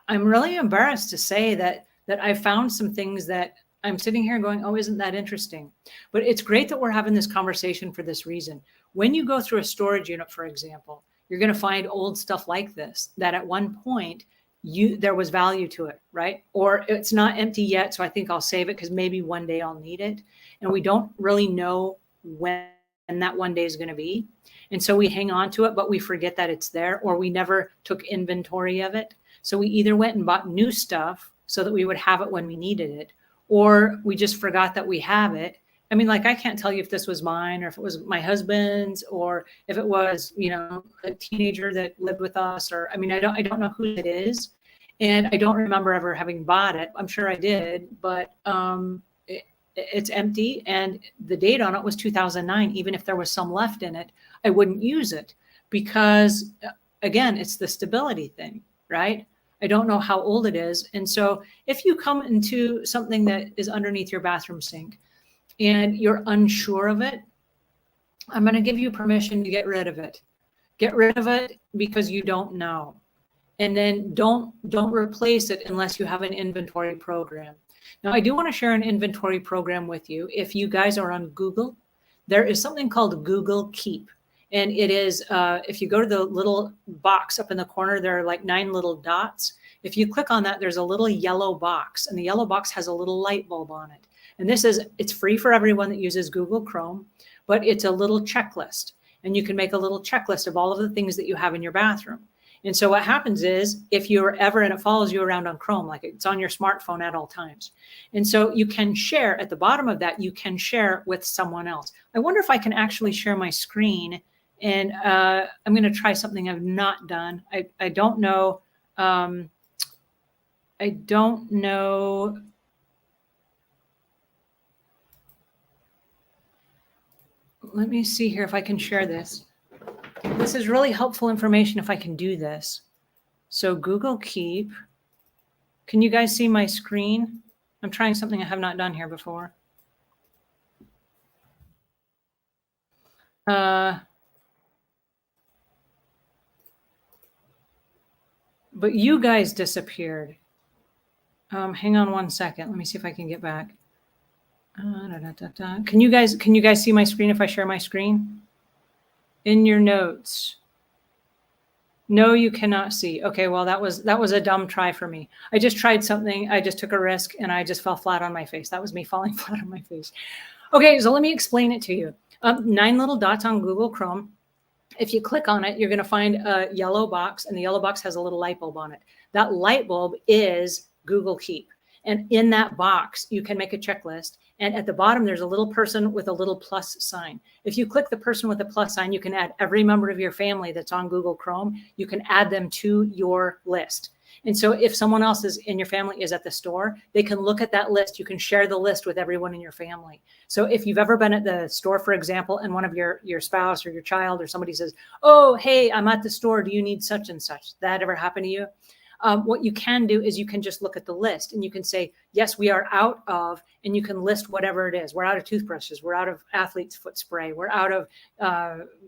I'm really embarrassed to say that I found some things that I'm sitting here going, oh, isn't that interesting? But it's great that we're having this conversation for this reason. When you go through a storage unit, for example, you're going to find old stuff like this, that at one point there was value to it, right? Or it's not empty yet, so I think I'll save it because maybe one day I'll need it. And we don't really know when that one day is going to be. And so we hang on to it, but we forget that it's there, or we never took inventory of it. So we either went and bought new stuff so that we would have it when we needed it, or we just forgot that we have it. I mean, like, I can't tell you if this was mine or if it was my husband's or if it was, you know, a teenager that lived with us, or, I mean, I don't know who it is. And I don't remember ever having bought it. I'm sure I did, but it's empty. And the date on it was 2009. Even if there was some left in it, I wouldn't use it because, again, it's the stability thing, right? I don't know how old it is. And so if you come into something that is underneath your bathroom sink, and you're unsure of it, I'm going to give you permission to get rid of it. Get rid of it because you don't know. And then don't replace it unless you have an inventory program. Now, I do want to share an inventory program with you. If you guys are on Google, there is something called Google Keep. And it is, if you go to the little box up in the corner, there are like 9 little dots. If you click on that, there's a little yellow box, and the yellow box has a little light bulb on it. And it's free for everyone that uses Google Chrome, but it's a little checklist. And you can make a little checklist of all of the things that you have in your bathroom. And so what happens is if you're ever, and it follows you around on Chrome, like it's on your smartphone at all times. And so you can share at the bottom of that, you can share with someone else. I wonder if I can actually share my screen, and I'm going to try something I've not done. I don't know. I don't know. Let me see here if I can share this. This is really helpful information if I can do this. So Google Keep. Can you guys see my screen? I'm trying something I have not done here before. But you guys disappeared. Hang on one second. Let me see if I can get back. Can you guys see my screen if I share my screen? In your notes. No, you cannot see. Okay, well, that was a dumb try for me. I just tried something. I just took a risk and I just fell flat on my face. That was me falling flat on my face. Okay, so let me explain it to you. 9 little dots on Google Chrome. If you click on it, you're going to find a yellow box, and the yellow box has a little light bulb on it. That light bulb is Google Keep. And in that box, you can make a checklist. And at the bottom, there's a little person with a little plus sign. If you click the person with the plus sign, you can add every member of your family that's on Google Chrome. You can add them to your list. And so if someone else is in your family is at the store, they can look at that list. You can share the list with everyone in your family. So if you've ever been at the store, for example, and one of your spouse or your child or somebody says, oh, hey, I'm at the store. Do you need such and such? That ever happened to you? What you can do is you can just look at the list and you can say, yes, we are out of, and you can list whatever it is. We're out of toothbrushes. We're out of athlete's foot spray. We're out of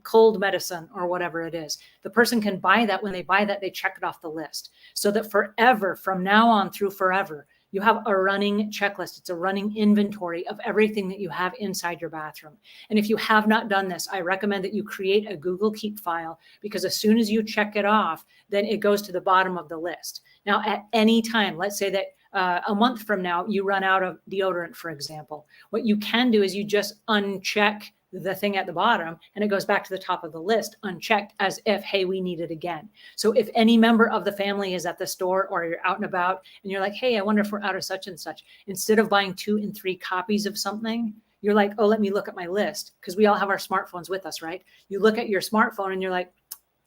cold medicine or whatever it is. The person can buy that. When they buy that, they check it off the list so that forever, from now on through forever, you have a running checklist. It's a running inventory of everything that you have inside your bathroom. And if you have not done this, I recommend that you create a Google Keep file, because as soon as you check it off, then it goes to the bottom of the list. Now, at any time, let's say that a month from now, you run out of deodorant, for example. What you can do is you just uncheck the thing at the bottom and it goes back to the top of the list unchecked, as if, hey, we need it again. So if any member of the family is at the store or you're out and about and you're like, hey, I wonder if we're out of such and such, instead of buying 2 and 3 copies of something, you're like, oh, let me look at my list, because we all have our smartphones with us, right? You look at your smartphone and you're like,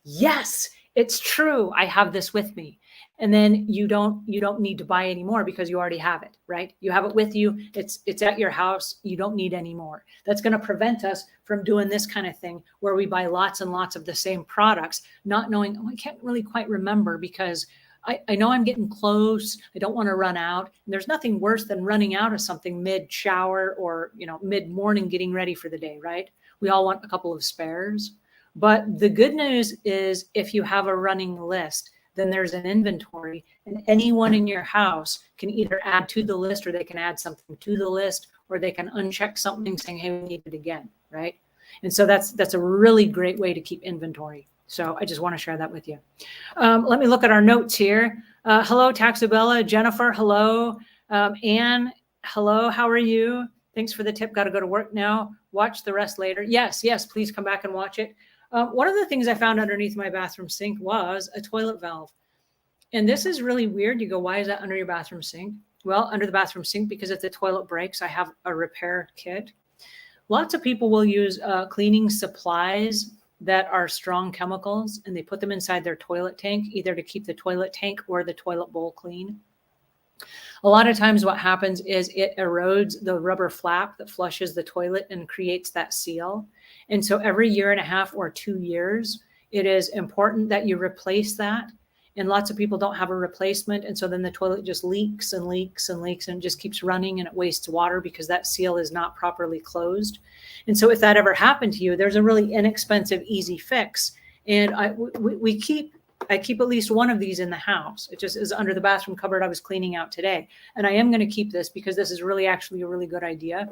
yes, it's true, I have this with me. And then you don't need to buy any more because you already have it, right? You have it with you. It's at your house. You don't need any more. That's going to prevent us from doing this kind of thing where we buy lots and lots of the same products, not knowing, oh, I can't really quite remember because I know I'm getting close. I don't want to run out. And there's nothing worse than running out of something mid-shower or, mid-morning getting ready for the day, right? We all want a couple of spares. But the good news is if you have a running list, then there's an inventory, and anyone in your house can either add to the list, or they can add something to the list, or they can uncheck something saying, hey, we need it again, right? And so that's a really great way to keep inventory. So I just want to share that with you. Let me look at our notes here. Hello, Taxabella. Jennifer, hello. Anne, hello, how are you? Thanks for the tip. Got to go to work now. Watch the rest later. Yes, please come back and watch it. One of the things I found underneath my bathroom sink was a toilet valve. And this is really weird. You go, why is that under your bathroom sink? Well, under the bathroom sink, because if the toilet breaks, I have a repair kit. Lots of people will use cleaning supplies that are strong chemicals, and they put them inside their toilet tank, either to keep the toilet tank or the toilet bowl clean. A lot of times what happens is it erodes the rubber flap that flushes the toilet and creates that seal. And so every 1.5 years or 2 years, it is important that you replace that. and lots of people don't have a replacement. And so then the toilet just leaks and leaks and leaks and just keeps running, and it wastes water because that seal is not properly closed. And so if that ever happened to you, there's a really inexpensive, easy fix. And I keep at least one of these in the house. It just is under the bathroom cupboard I was cleaning out today. And I am going to keep this because this is really actually a really good idea.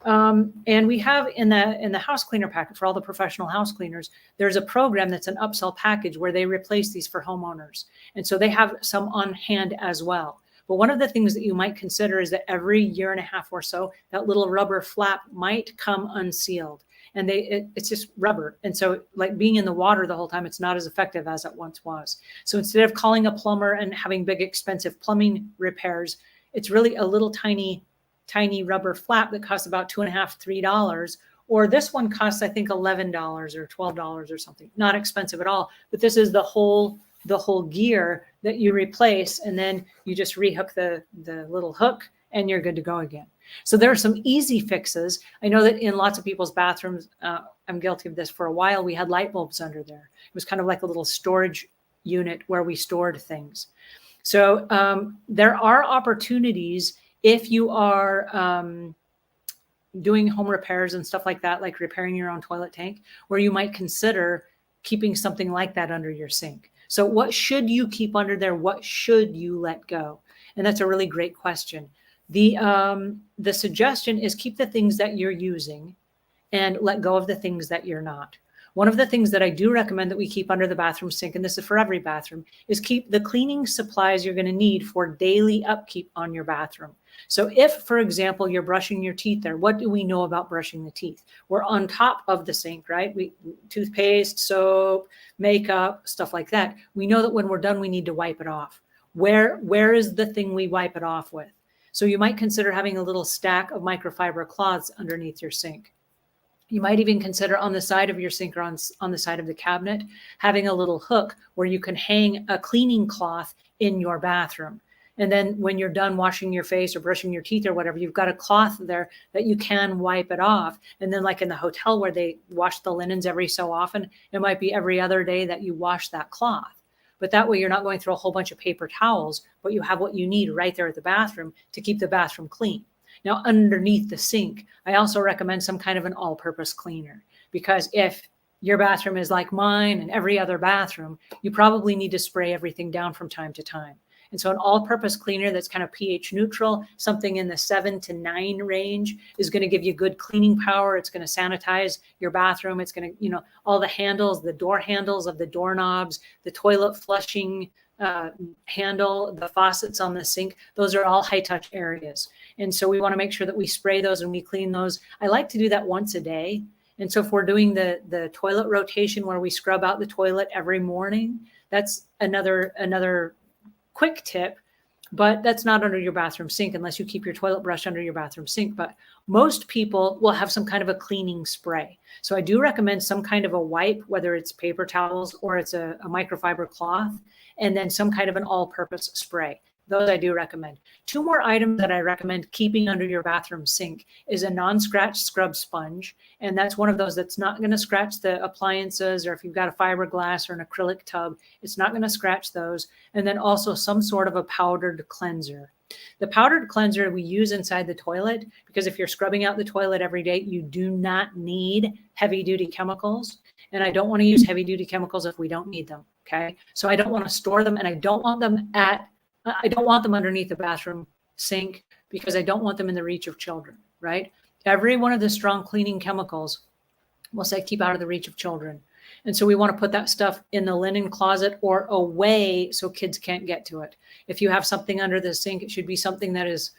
And we have in the house cleaner packet for all the professional house cleaners, there's a program that's an upsell package where they replace these for homeowners. And so they have some on hand as well. But one of the things that you might consider is that every year and a half or so, that little rubber flap might come unsealed. And it's just rubber. And so like being in the water the whole time, it's not as effective as it once was. So instead of calling a plumber and having big, expensive plumbing repairs, it's really a little tiny rubber flap that costs about $2.50, $3. Or this one costs, I think, $11 or $12 or something. Not expensive at all. But this is the whole gear that you replace, and then you just rehook the little hook and you're good to go again. So there are some easy fixes. I know that in lots of people's bathrooms, I'm guilty of this for a while, we had light bulbs under there. It was kind of like a little storage unit where we stored things. So there are opportunities if you are doing home repairs and stuff like that, like repairing your own toilet tank, where you might consider keeping something like that under your sink. So what should you keep under there? What should you let go? And that's a really great question. The suggestion is keep the things that you're using and let go of the things that you're not. One of the things that I do recommend that we keep under the bathroom sink, and this is for every bathroom, is keep the cleaning supplies you're going to need for daily upkeep on your bathroom. So if, for example, you're brushing your teeth there, what do we know about brushing the teeth? We're on top of the sink, right? Toothpaste, soap, makeup, stuff like that. We know that when we're done, we need to wipe it off. Where is the thing we wipe it off with? So you might consider having a little stack of microfiber cloths underneath your sink. You might even consider on the side of your sink or on the side of the cabinet, having a little hook where you can hang a cleaning cloth in your bathroom. And then when you're done washing your face or brushing your teeth or whatever, you've got a cloth there that you can wipe it off. And then like in the hotel where they wash the linens every so often, it might be every other day that you wash that cloth. But that way you're not going through a whole bunch of paper towels, but you have what you need right there at the bathroom to keep the bathroom clean. Now, underneath the sink, I also recommend some kind of an all-purpose cleaner, because if your bathroom is like mine and every other bathroom, you probably need to spray everything down from time to time. And so an all-purpose cleaner that's kind of pH neutral, something in the 7 to 9 range, is going to give you good cleaning power. It's going to sanitize your bathroom. It's going to, all the handles, the door handles of the doorknobs, the toilet flushing handle, the faucets on the sink, those are all high-touch areas. And so we want to make sure that we spray those and we clean those. I like to do that once a day. And so if we're doing the toilet rotation where we scrub out the toilet every morning, that's another quick tip, but that's not under your bathroom sink unless you keep your toilet brush under your bathroom sink. But most people will have some kind of a cleaning spray. So I do recommend some kind of a wipe, whether it's paper towels or it's a microfiber cloth, and then some kind of an all-purpose spray. Those I do recommend. 2 more items that I recommend keeping under your bathroom sink is a non-scratch scrub sponge. And that's one of those that's not going to scratch the appliances, or if you've got a fiberglass or an acrylic tub, it's not going to scratch those. And then also some sort of a powdered cleanser. The powdered cleanser we use inside the toilet, because if you're scrubbing out the toilet every day, you do not need heavy duty chemicals. And I don't want to use heavy duty chemicals if we don't need them. Okay. So I don't want to store them, and I don't want them underneath the bathroom sink, because I don't want them in the reach of children, right? Every one of the strong cleaning chemicals will say keep out of the reach of children. And so we want to put that stuff in the linen closet or away so kids can't get to it. If you have something under the sink, it should be something that is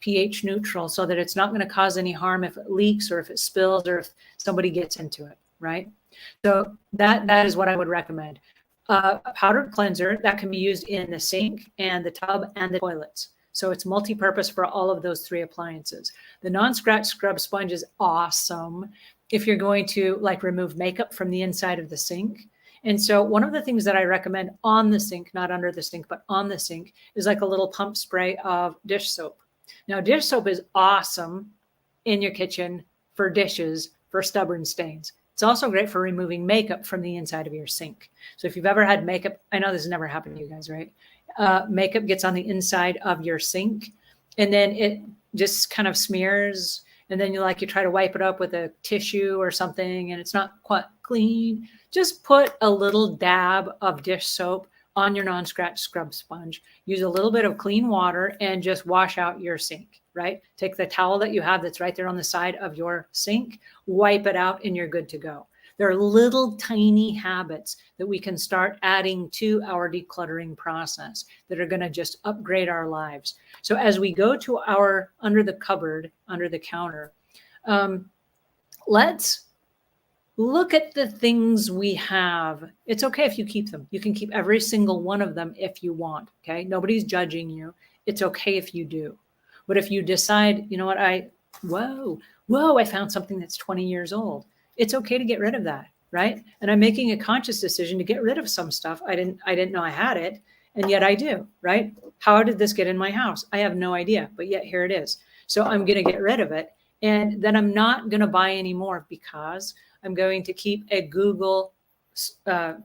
pH neutral so that it's not going to cause any harm if it leaks or if it spills or if somebody gets into it, right? So that is what I would recommend. A powdered cleanser that can be used in the sink and the tub and the toilets. So it's multi-purpose for all of those 3 appliances. The non-scratch scrub sponge is awesome if you're going to like remove makeup from the inside of the sink. And so one of the things that I recommend on the sink, not under the sink, but on the sink, is like a little pump spray of dish soap. Now, dish soap is awesome in your kitchen for dishes, for stubborn stains. It's also great for removing makeup from the inside of your sink. So if you've ever had makeup, I know this has never happened to you guys, right? Makeup gets on the inside of your sink and then it just kind of smears. And then you try to wipe it up with a tissue or something and it's not quite clean. Just put a little dab of dish soap on your non-scratch scrub sponge. Use a little bit of clean water and just wash out your sink, right? Take the towel that you have that's right there on the side of your sink, wipe it out, and you're good to go. There are little tiny habits that we can start adding to our decluttering process that are going to just upgrade our lives. So as we go to our under the cupboard, under the counter, let's look at the things we have. It's okay if you keep them. You can keep every single one of them if you want, okay? Nobody's judging you. It's okay if you do. But if you decide, you know what, whoa, I found something that's 20 years old. It's okay to get rid of that, right? And I'm making a conscious decision to get rid of some stuff. I didn't know I had it, and yet I do, right? How did this get in my house? I have no idea, but yet here it is. So I'm going to get rid of it. And then I'm not going to buy any more because I'm going to keep a Google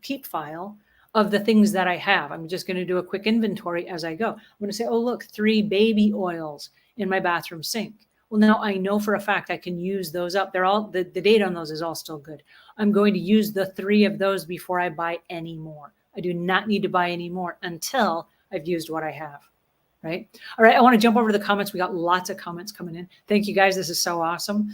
keep file of the things that I have. I'm just going to do a quick inventory as I go. I'm going to say, oh, look, 3 baby oils in my bathroom sink. Well, now I know for a fact I can use those up. They're all, the date on those is all still good. I'm going to use the 3 of those before I buy any more. I do not need to buy any more until I've used what I have. Right? All right. I want to jump over to the comments. We got lots of comments coming in. Thank you guys. This is so awesome.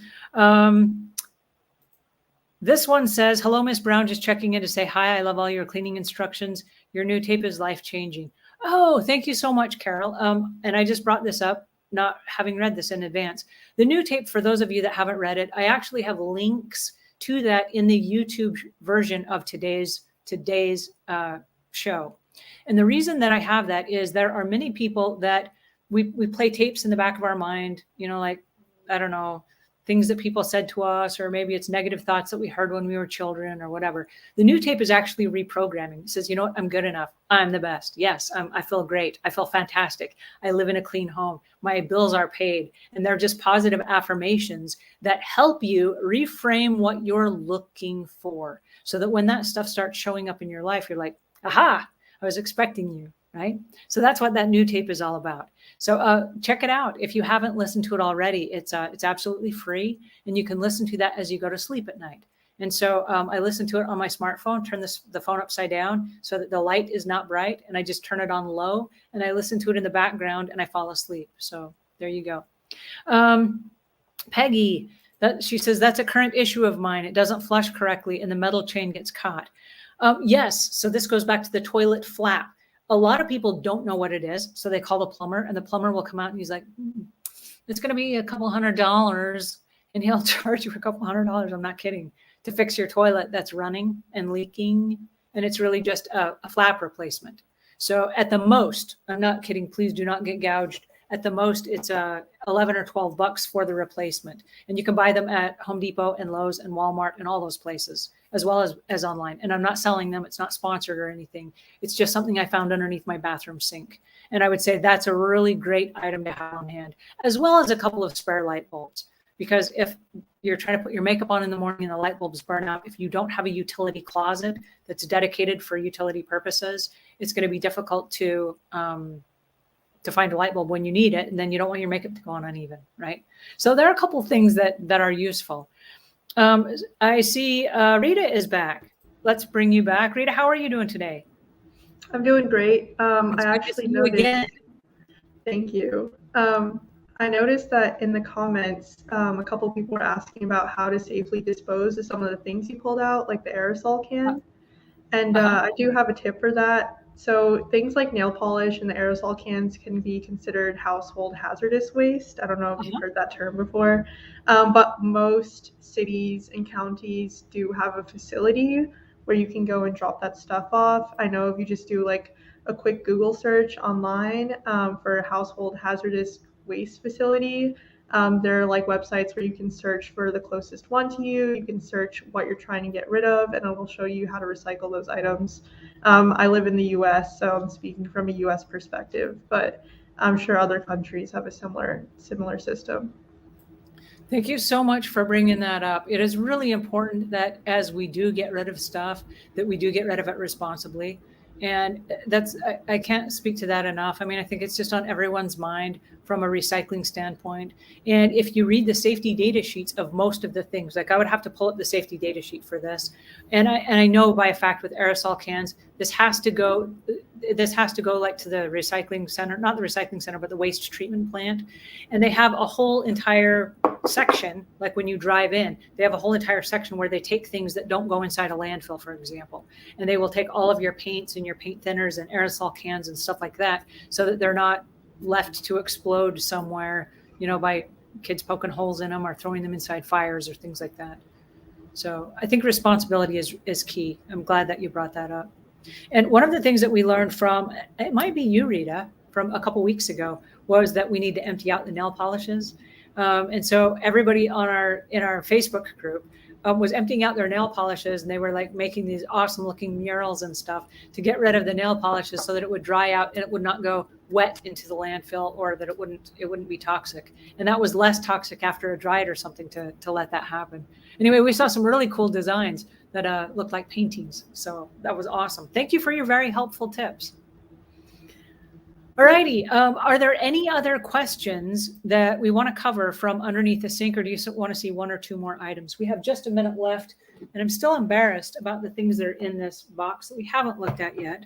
This one says, hello, Miss Brown, just checking in to say hi. I love all your cleaning instructions. Your new tape is life-changing. Oh, thank you so much, Carol. And I just brought this up, not having read this in advance. The new tape, for those of you that haven't read it, I actually have links to that in the YouTube version of today's show. And the reason that I have that is there are many people that we play tapes in the back of our mind, you know, like, I don't know, things that people said to us, or maybe it's negative thoughts that we heard when we were children or whatever. The new tape is actually reprogramming. It says, you know what, I'm good enough. I'm the best. Yes, I feel great. I feel fantastic. I live in a clean home. My bills are paid. And they're just positive affirmations that help you reframe what you're looking for so that when that stuff starts showing up in your life, you're like, aha, I was expecting you, right? So that's what that new tape is all about. So check it out. If you haven't listened to it already, it's absolutely free, and you can listen to that as you go to sleep at night. And so I listen to it on my smartphone, turn the phone upside down so that the light is not bright, and I just turn it on low, and I listen to it in the background, and I fall asleep. So there you go. Peggy, she says, that's a current issue of mine. It doesn't flush correctly, and the metal chain gets caught. Yes, so this goes back to the toilet flap. A lot of people don't know what it is, so they call the plumber, and the plumber will come out and he's like, it's going to be a couple $100, and he'll charge you a couple $100. I'm not kidding, to fix your toilet that's running and leaking, and it's really just a flap replacement. So at the most, I'm not kidding, please do not get gouged. At the most, it's 11 or 12 bucks for the replacement, and you can buy them at Home Depot and Lowe's and Walmart and all those places, as well as online. And I'm not selling them. It's not sponsored or anything. It's just something I found underneath my bathroom sink. And I would say that's a really great item to have on hand, as well as a couple of spare light bulbs. Because if you're trying to put your makeup on in the morning and the light bulbs burn out, if you don't have a utility closet that's dedicated for utility purposes, it's going to be difficult to find a light bulb when you need it. And then you don't want your makeup to go on uneven, right? So there are a couple of things that are useful. I see Rita is back. Let's bring you back. Rita, how are you doing today? I'm doing great. I actually noticed. Again. Thank you. I noticed that in the comments, a couple of people were asking about how to safely dispose of some of the things you pulled out, like the aerosol can. And I do have a tip for that. So things like nail polish and the aerosol cans can be considered household hazardous waste. I don't know if you've heard that term before, but most cities and counties do have a facility where you can go and drop that stuff off. I know if you just do like a quick Google search online for a household hazardous waste facility, there are like websites where you can search for the closest one to you. You can search what you're trying to get rid of, and it will show you how to recycle those items. I live in the US, so I'm speaking from a US perspective, but I'm sure other countries have a similar system. Thank you so much for bringing that up. It is really important that as we do get rid of stuff, that we do get rid of it responsibly. And I can't speak to that enough. I mean, I think it's just on everyone's mind from a recycling standpoint. And if you read the safety data sheets of most of the things, like I would have to pull up the safety data sheet for this. And I know by a fact with aerosol cans, this has to go like to the recycling center, not the recycling center, but the waste treatment plant. And they have a whole entire section, like when you drive in, they have a whole entire section where they take things that don't go inside a landfill, for example, and they will take all of your paints and your paint thinners and aerosol cans and stuff like that, so that they're not left to explode somewhere, by kids poking holes in them or throwing them inside fires or things like that. So I think responsibility is key. I'm glad that you brought that up. And one of the things that we learned from, it might be you, Rita, from a couple weeks ago, was that we need to empty out the nail polishes. And so everybody in our Facebook group was emptying out their nail polishes, and they were like making these awesome looking murals and stuff to get rid of the nail polishes so that it would dry out and it would not go wet into the landfill, or that it wouldn't be toxic. And that was less toxic after it dried or something to let that happen. Anyway, we saw some really cool designs that looked like paintings. So that was awesome. Thank you for your very helpful tips. All righty. Are there any other questions that we want to cover from underneath the sink, or do you want to see one or two more items? We have just a minute left, and I'm still embarrassed about the things that are in this box that we haven't looked at yet.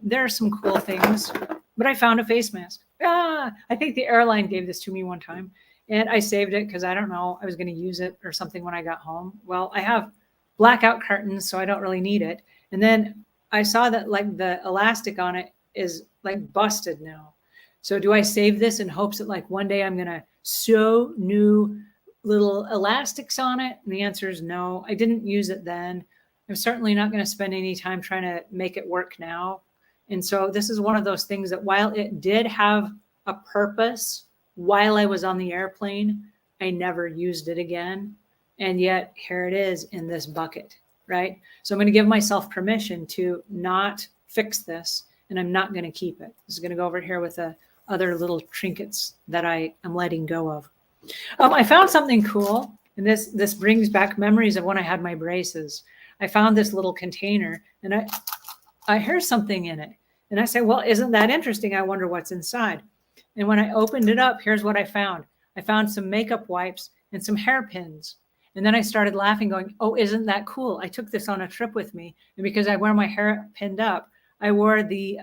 There are some cool things, but I found a face mask. I think the airline gave this to me one time, and I saved it because I don't know, I was going to use it or something when I got home. Well, I have blackout curtains, so I don't really need it. And then I saw that like the elastic on it is like busted now. So do I save this in hopes that like one day I'm going to sew new little elastics on it? And the answer is no. I didn't use it then. I'm certainly not going to spend any time trying to make it work now. And so this is one of those things that while it did have a purpose while I was on the airplane, I never used it again. And yet here it is in this bucket, right? So I'm going to give myself permission to not fix this, and I'm not going to keep it. This is going to go over here with the other little trinkets that I am letting go of. I found something cool, and this brings back memories of when I had my braces. I found this little container, and I heard something in it. And I said, well, isn't that interesting? I wonder what's inside. And when I opened it up, here's what I found. I found some makeup wipes and some hairpins. And then I started laughing, going, oh, isn't that cool? I took this on a trip with me. And because I wear my hair pinned up, I wore the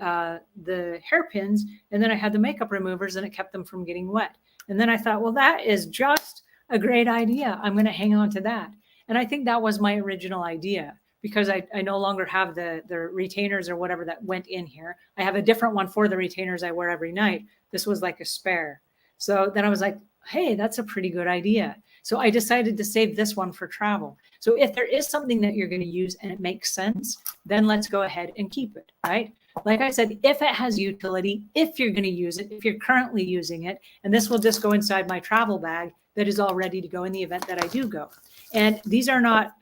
hairpins, and then I had the makeup removers, and it kept them from getting wet. And then I thought, well, that is just a great idea. I'm going to hang on to that. And I think that was my original idea, because I no longer have the retainers or whatever that went in here. I have a different one for the retainers I wear every night. This was like a spare. So then I was like, hey, that's a pretty good idea. So I decided to save this one for travel. So if there is something that you're going to use and it makes sense, then let's go ahead and keep it, right? Like I said, if it has utility, if you're going to use it, if you're currently using it, and this will just go inside my travel bag that is all ready to go in the event that I do go. And these are not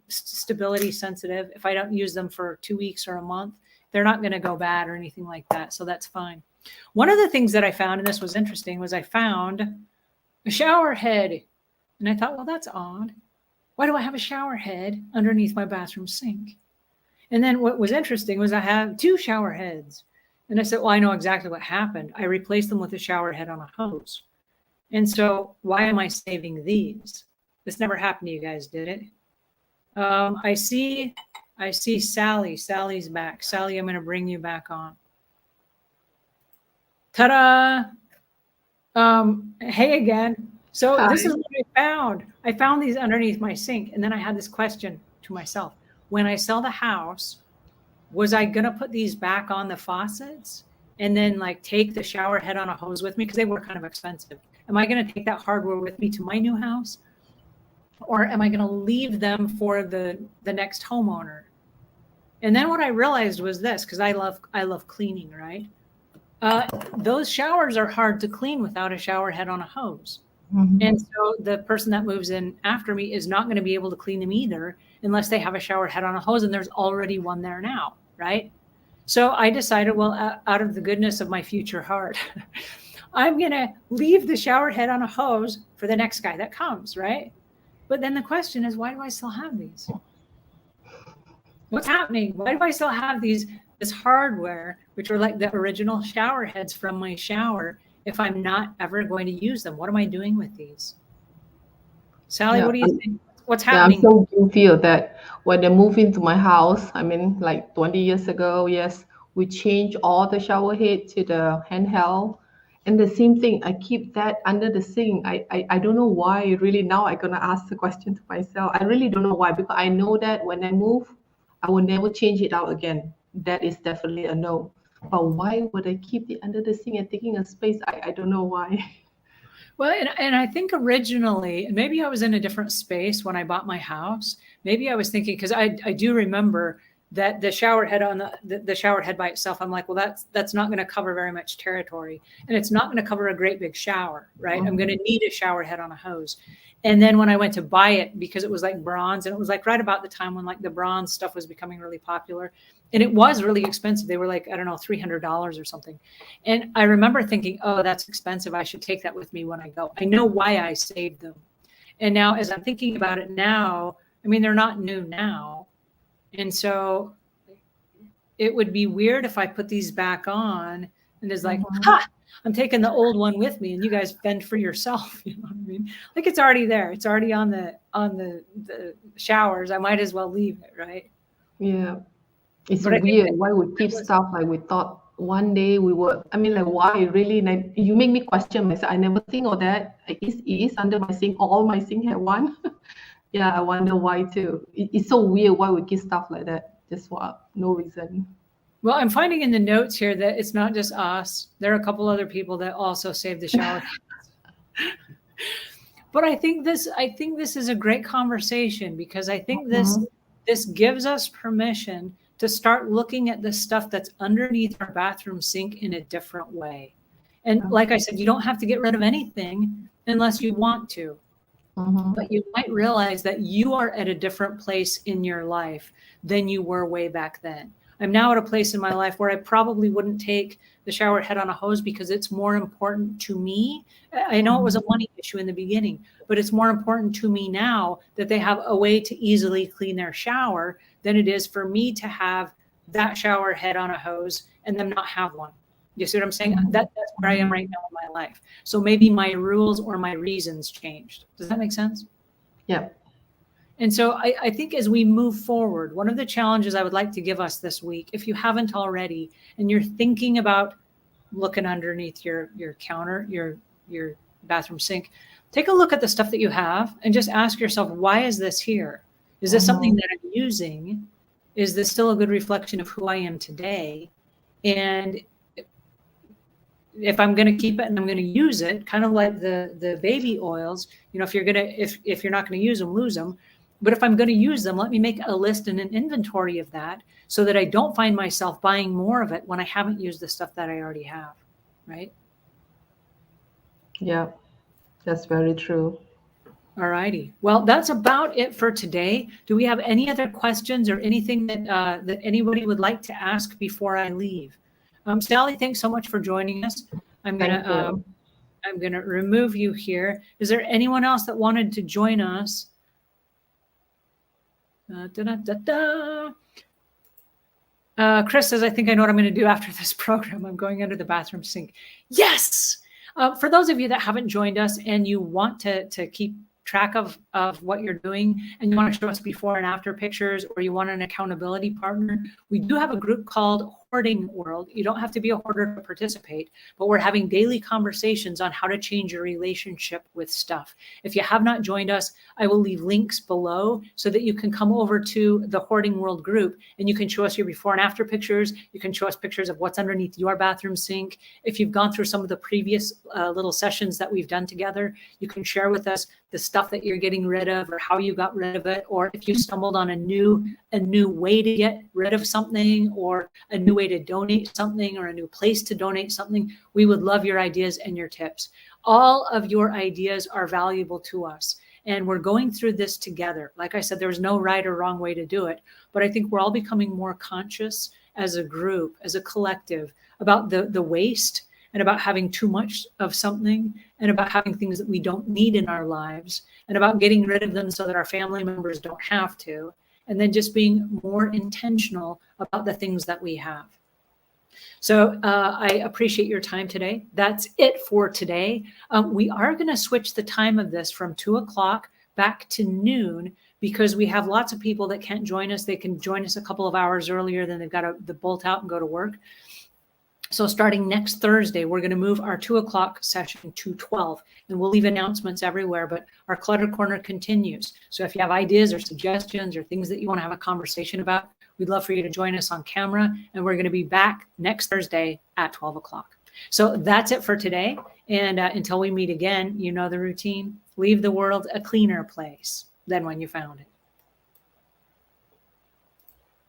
stability sensitive. If I don't use them for 2 weeks or a month, they're not going to go bad or anything like that. So that's fine. One of the things that I found, and this was interesting, was I found a shower head. And I thought, well, that's odd. Why do I have a shower head underneath my bathroom sink? And then what was interesting was I have 2 shower heads. And I said, well, I know exactly what happened. I replaced them with a shower head on a hose. And so why am I saving these? This never happened to you guys, did it? I see Sally. Sally's back. Sally, I'm going to bring you back on. Ta-da! Hey again. So Hi. This is what I found. I found these underneath my sink. And then I had this question to myself. When I sell the house, was I going to put these back on the faucets and then like take the shower head on a hose with me? Because they were kind of expensive. Am I going to take that hardware with me to my new house? Or am I going to leave them for the next homeowner? And then what I realized was this, because I love cleaning, right? Those showers are hard to clean without a shower head on a hose. Mm-hmm. And so the person that moves in after me is not going to be able to clean them either unless they have a shower head on a hose, and there's already one there now, right? So I decided, well, out of the goodness of my future heart, I'm going to leave the shower head on a hose for the next guy that comes, right? But then the question is, why do I still have these? What's happening? Why do I still have this hardware, which are like the original shower heads from my shower, if I'm not ever going to use them? What am I doing with these? Sally, Yeah, what do you think? What's yeah, I'm happening? so guilty of that. When they moved into my house, I mean, like 20 years ago, yes, we changed all the shower head to the handheld. And the same thing, I keep that under the sink. I don't know why, really. Now I'm going to ask the question to myself. I really don't know why, because I know that when I move, I will never change it out again. That is definitely a no. But why would I keep it under the sink and taking a space? I don't know why. Well, and I think originally, and maybe I was in a different space when I bought my house. Maybe I was thinking, because I do remember that the shower head on the shower head by itself, I'm like, well, that's not going to cover very much territory, and it's not going to cover a great big shower, right? I'm going to need a shower head on a hose. And then when I went to buy it, because it was like bronze, and it was like right about the time when like the bronze stuff was becoming really popular, and it was really expensive. They were like, I don't know, $300 or something. And I remember thinking, oh, that's expensive. I should take that with me when I go. I know why I saved them. And now as I'm thinking about it now, I mean, they're not new now. And so it would be weird if I put these back on and it's like, ha, I'm taking the old one with me and you guys fend for yourself. You know what I mean? Like it's already there. It's already on the showers. I might as well leave it, right? Yeah. It's But I think weird why we keep stuff like we thought one day we were. I mean, like, why really? Like, you make me question myself. I never think of that. It is under my sink. All my sink have one. Yeah, I wonder why too. It's so weird why we keep stuff like that just for no reason. Well, I'm finding in the notes here that it's not just us. There are a couple other people that also save the shower. But I think this is a great conversation because I think this gives us permission to start looking at the stuff that's underneath our bathroom sink in a different way. And like I said, you don't have to get rid of anything unless you want to. But you might realize that you are at a different place in your life than you were way back then. I'm now at a place in my life where I probably wouldn't take the shower head on a hose because it's more important to me. I know it was a money issue in the beginning, but it's more important to me now that they have a way to easily clean their shower than it is for me to have that shower head on a hose and them not have one. You see what I'm saying? That's where I am right now in my life. So maybe my rules or my reasons changed. Does that make sense? Yeah. And so I think as we move forward, one of the challenges I would like to give us this week, if you haven't already, and you're thinking about looking underneath your counter, your bathroom sink, take a look at the stuff that you have and just ask yourself, why is this here? Is this something that I'm using? Is this still a good reflection of who I am today? And if I'm going to keep it and I'm going to use it, kind of like the baby oils, you know, if you're not going to use them, lose them. But if I'm going to use them, let me make a list and an inventory of that so that I don't find myself buying more of it when I haven't used the stuff that I already have, right? Yeah, that's very true. All righty. Well, that's about it for today. Do we have any other questions or anything that anybody would like to ask before I leave? Sally, thanks so much for joining us. I'm gonna remove you here. Is there anyone else that wanted to join us? Chris says, I think I know what I'm going to do after this program. I'm going under the bathroom sink. Yes. For those of you that haven't joined us and you want to keep track of what you're doing and you want to show us before and after pictures, or you want an accountability partner, we do have a group called Hoarding World. You don't have to be a hoarder to participate, but we're having daily conversations on how to change your relationship with stuff. If you have not joined us, I will leave links below so that you can come over to the Hoarding World group and you can show us your before and after pictures. You can show us pictures of what's underneath your bathroom sink. If you've gone through some of the previous little sessions that we've done together, you can share with us the stuff that you're getting rid of or how you got rid of it, or if you stumbled on a new way to get rid of something, or a new way to donate something, or a new place to donate something. We would love your ideas and your tips. All of your ideas are valuable to us, and we're going through this together. Like I said, there's no right or wrong way to do it, but I think we're all becoming more conscious as a group, as a collective, about the waste and about having too much of something, and about having things that we don't need in our lives, and about getting rid of them so that our family members don't have to, and then just being more intentional about the things that we have. So I appreciate your time today. That's it for today. We are going to switch the time of this from 2 o'clock back to noon, because we have lots of people that can't join us. They can join us a couple of hours earlier, then they've got to bolt out and go to work. So starting next Thursday, we're going to move our 2 o'clock session to 12, and we'll leave announcements everywhere, but our Clutter Corner continues. So if you have ideas or suggestions or things that you want to have a conversation about, we'd love for you to join us on camera, and we're going to be back next Thursday at 12 o'clock. So that's it for today. And until we meet again, you know the routine. Leave the world a cleaner place than when you found it.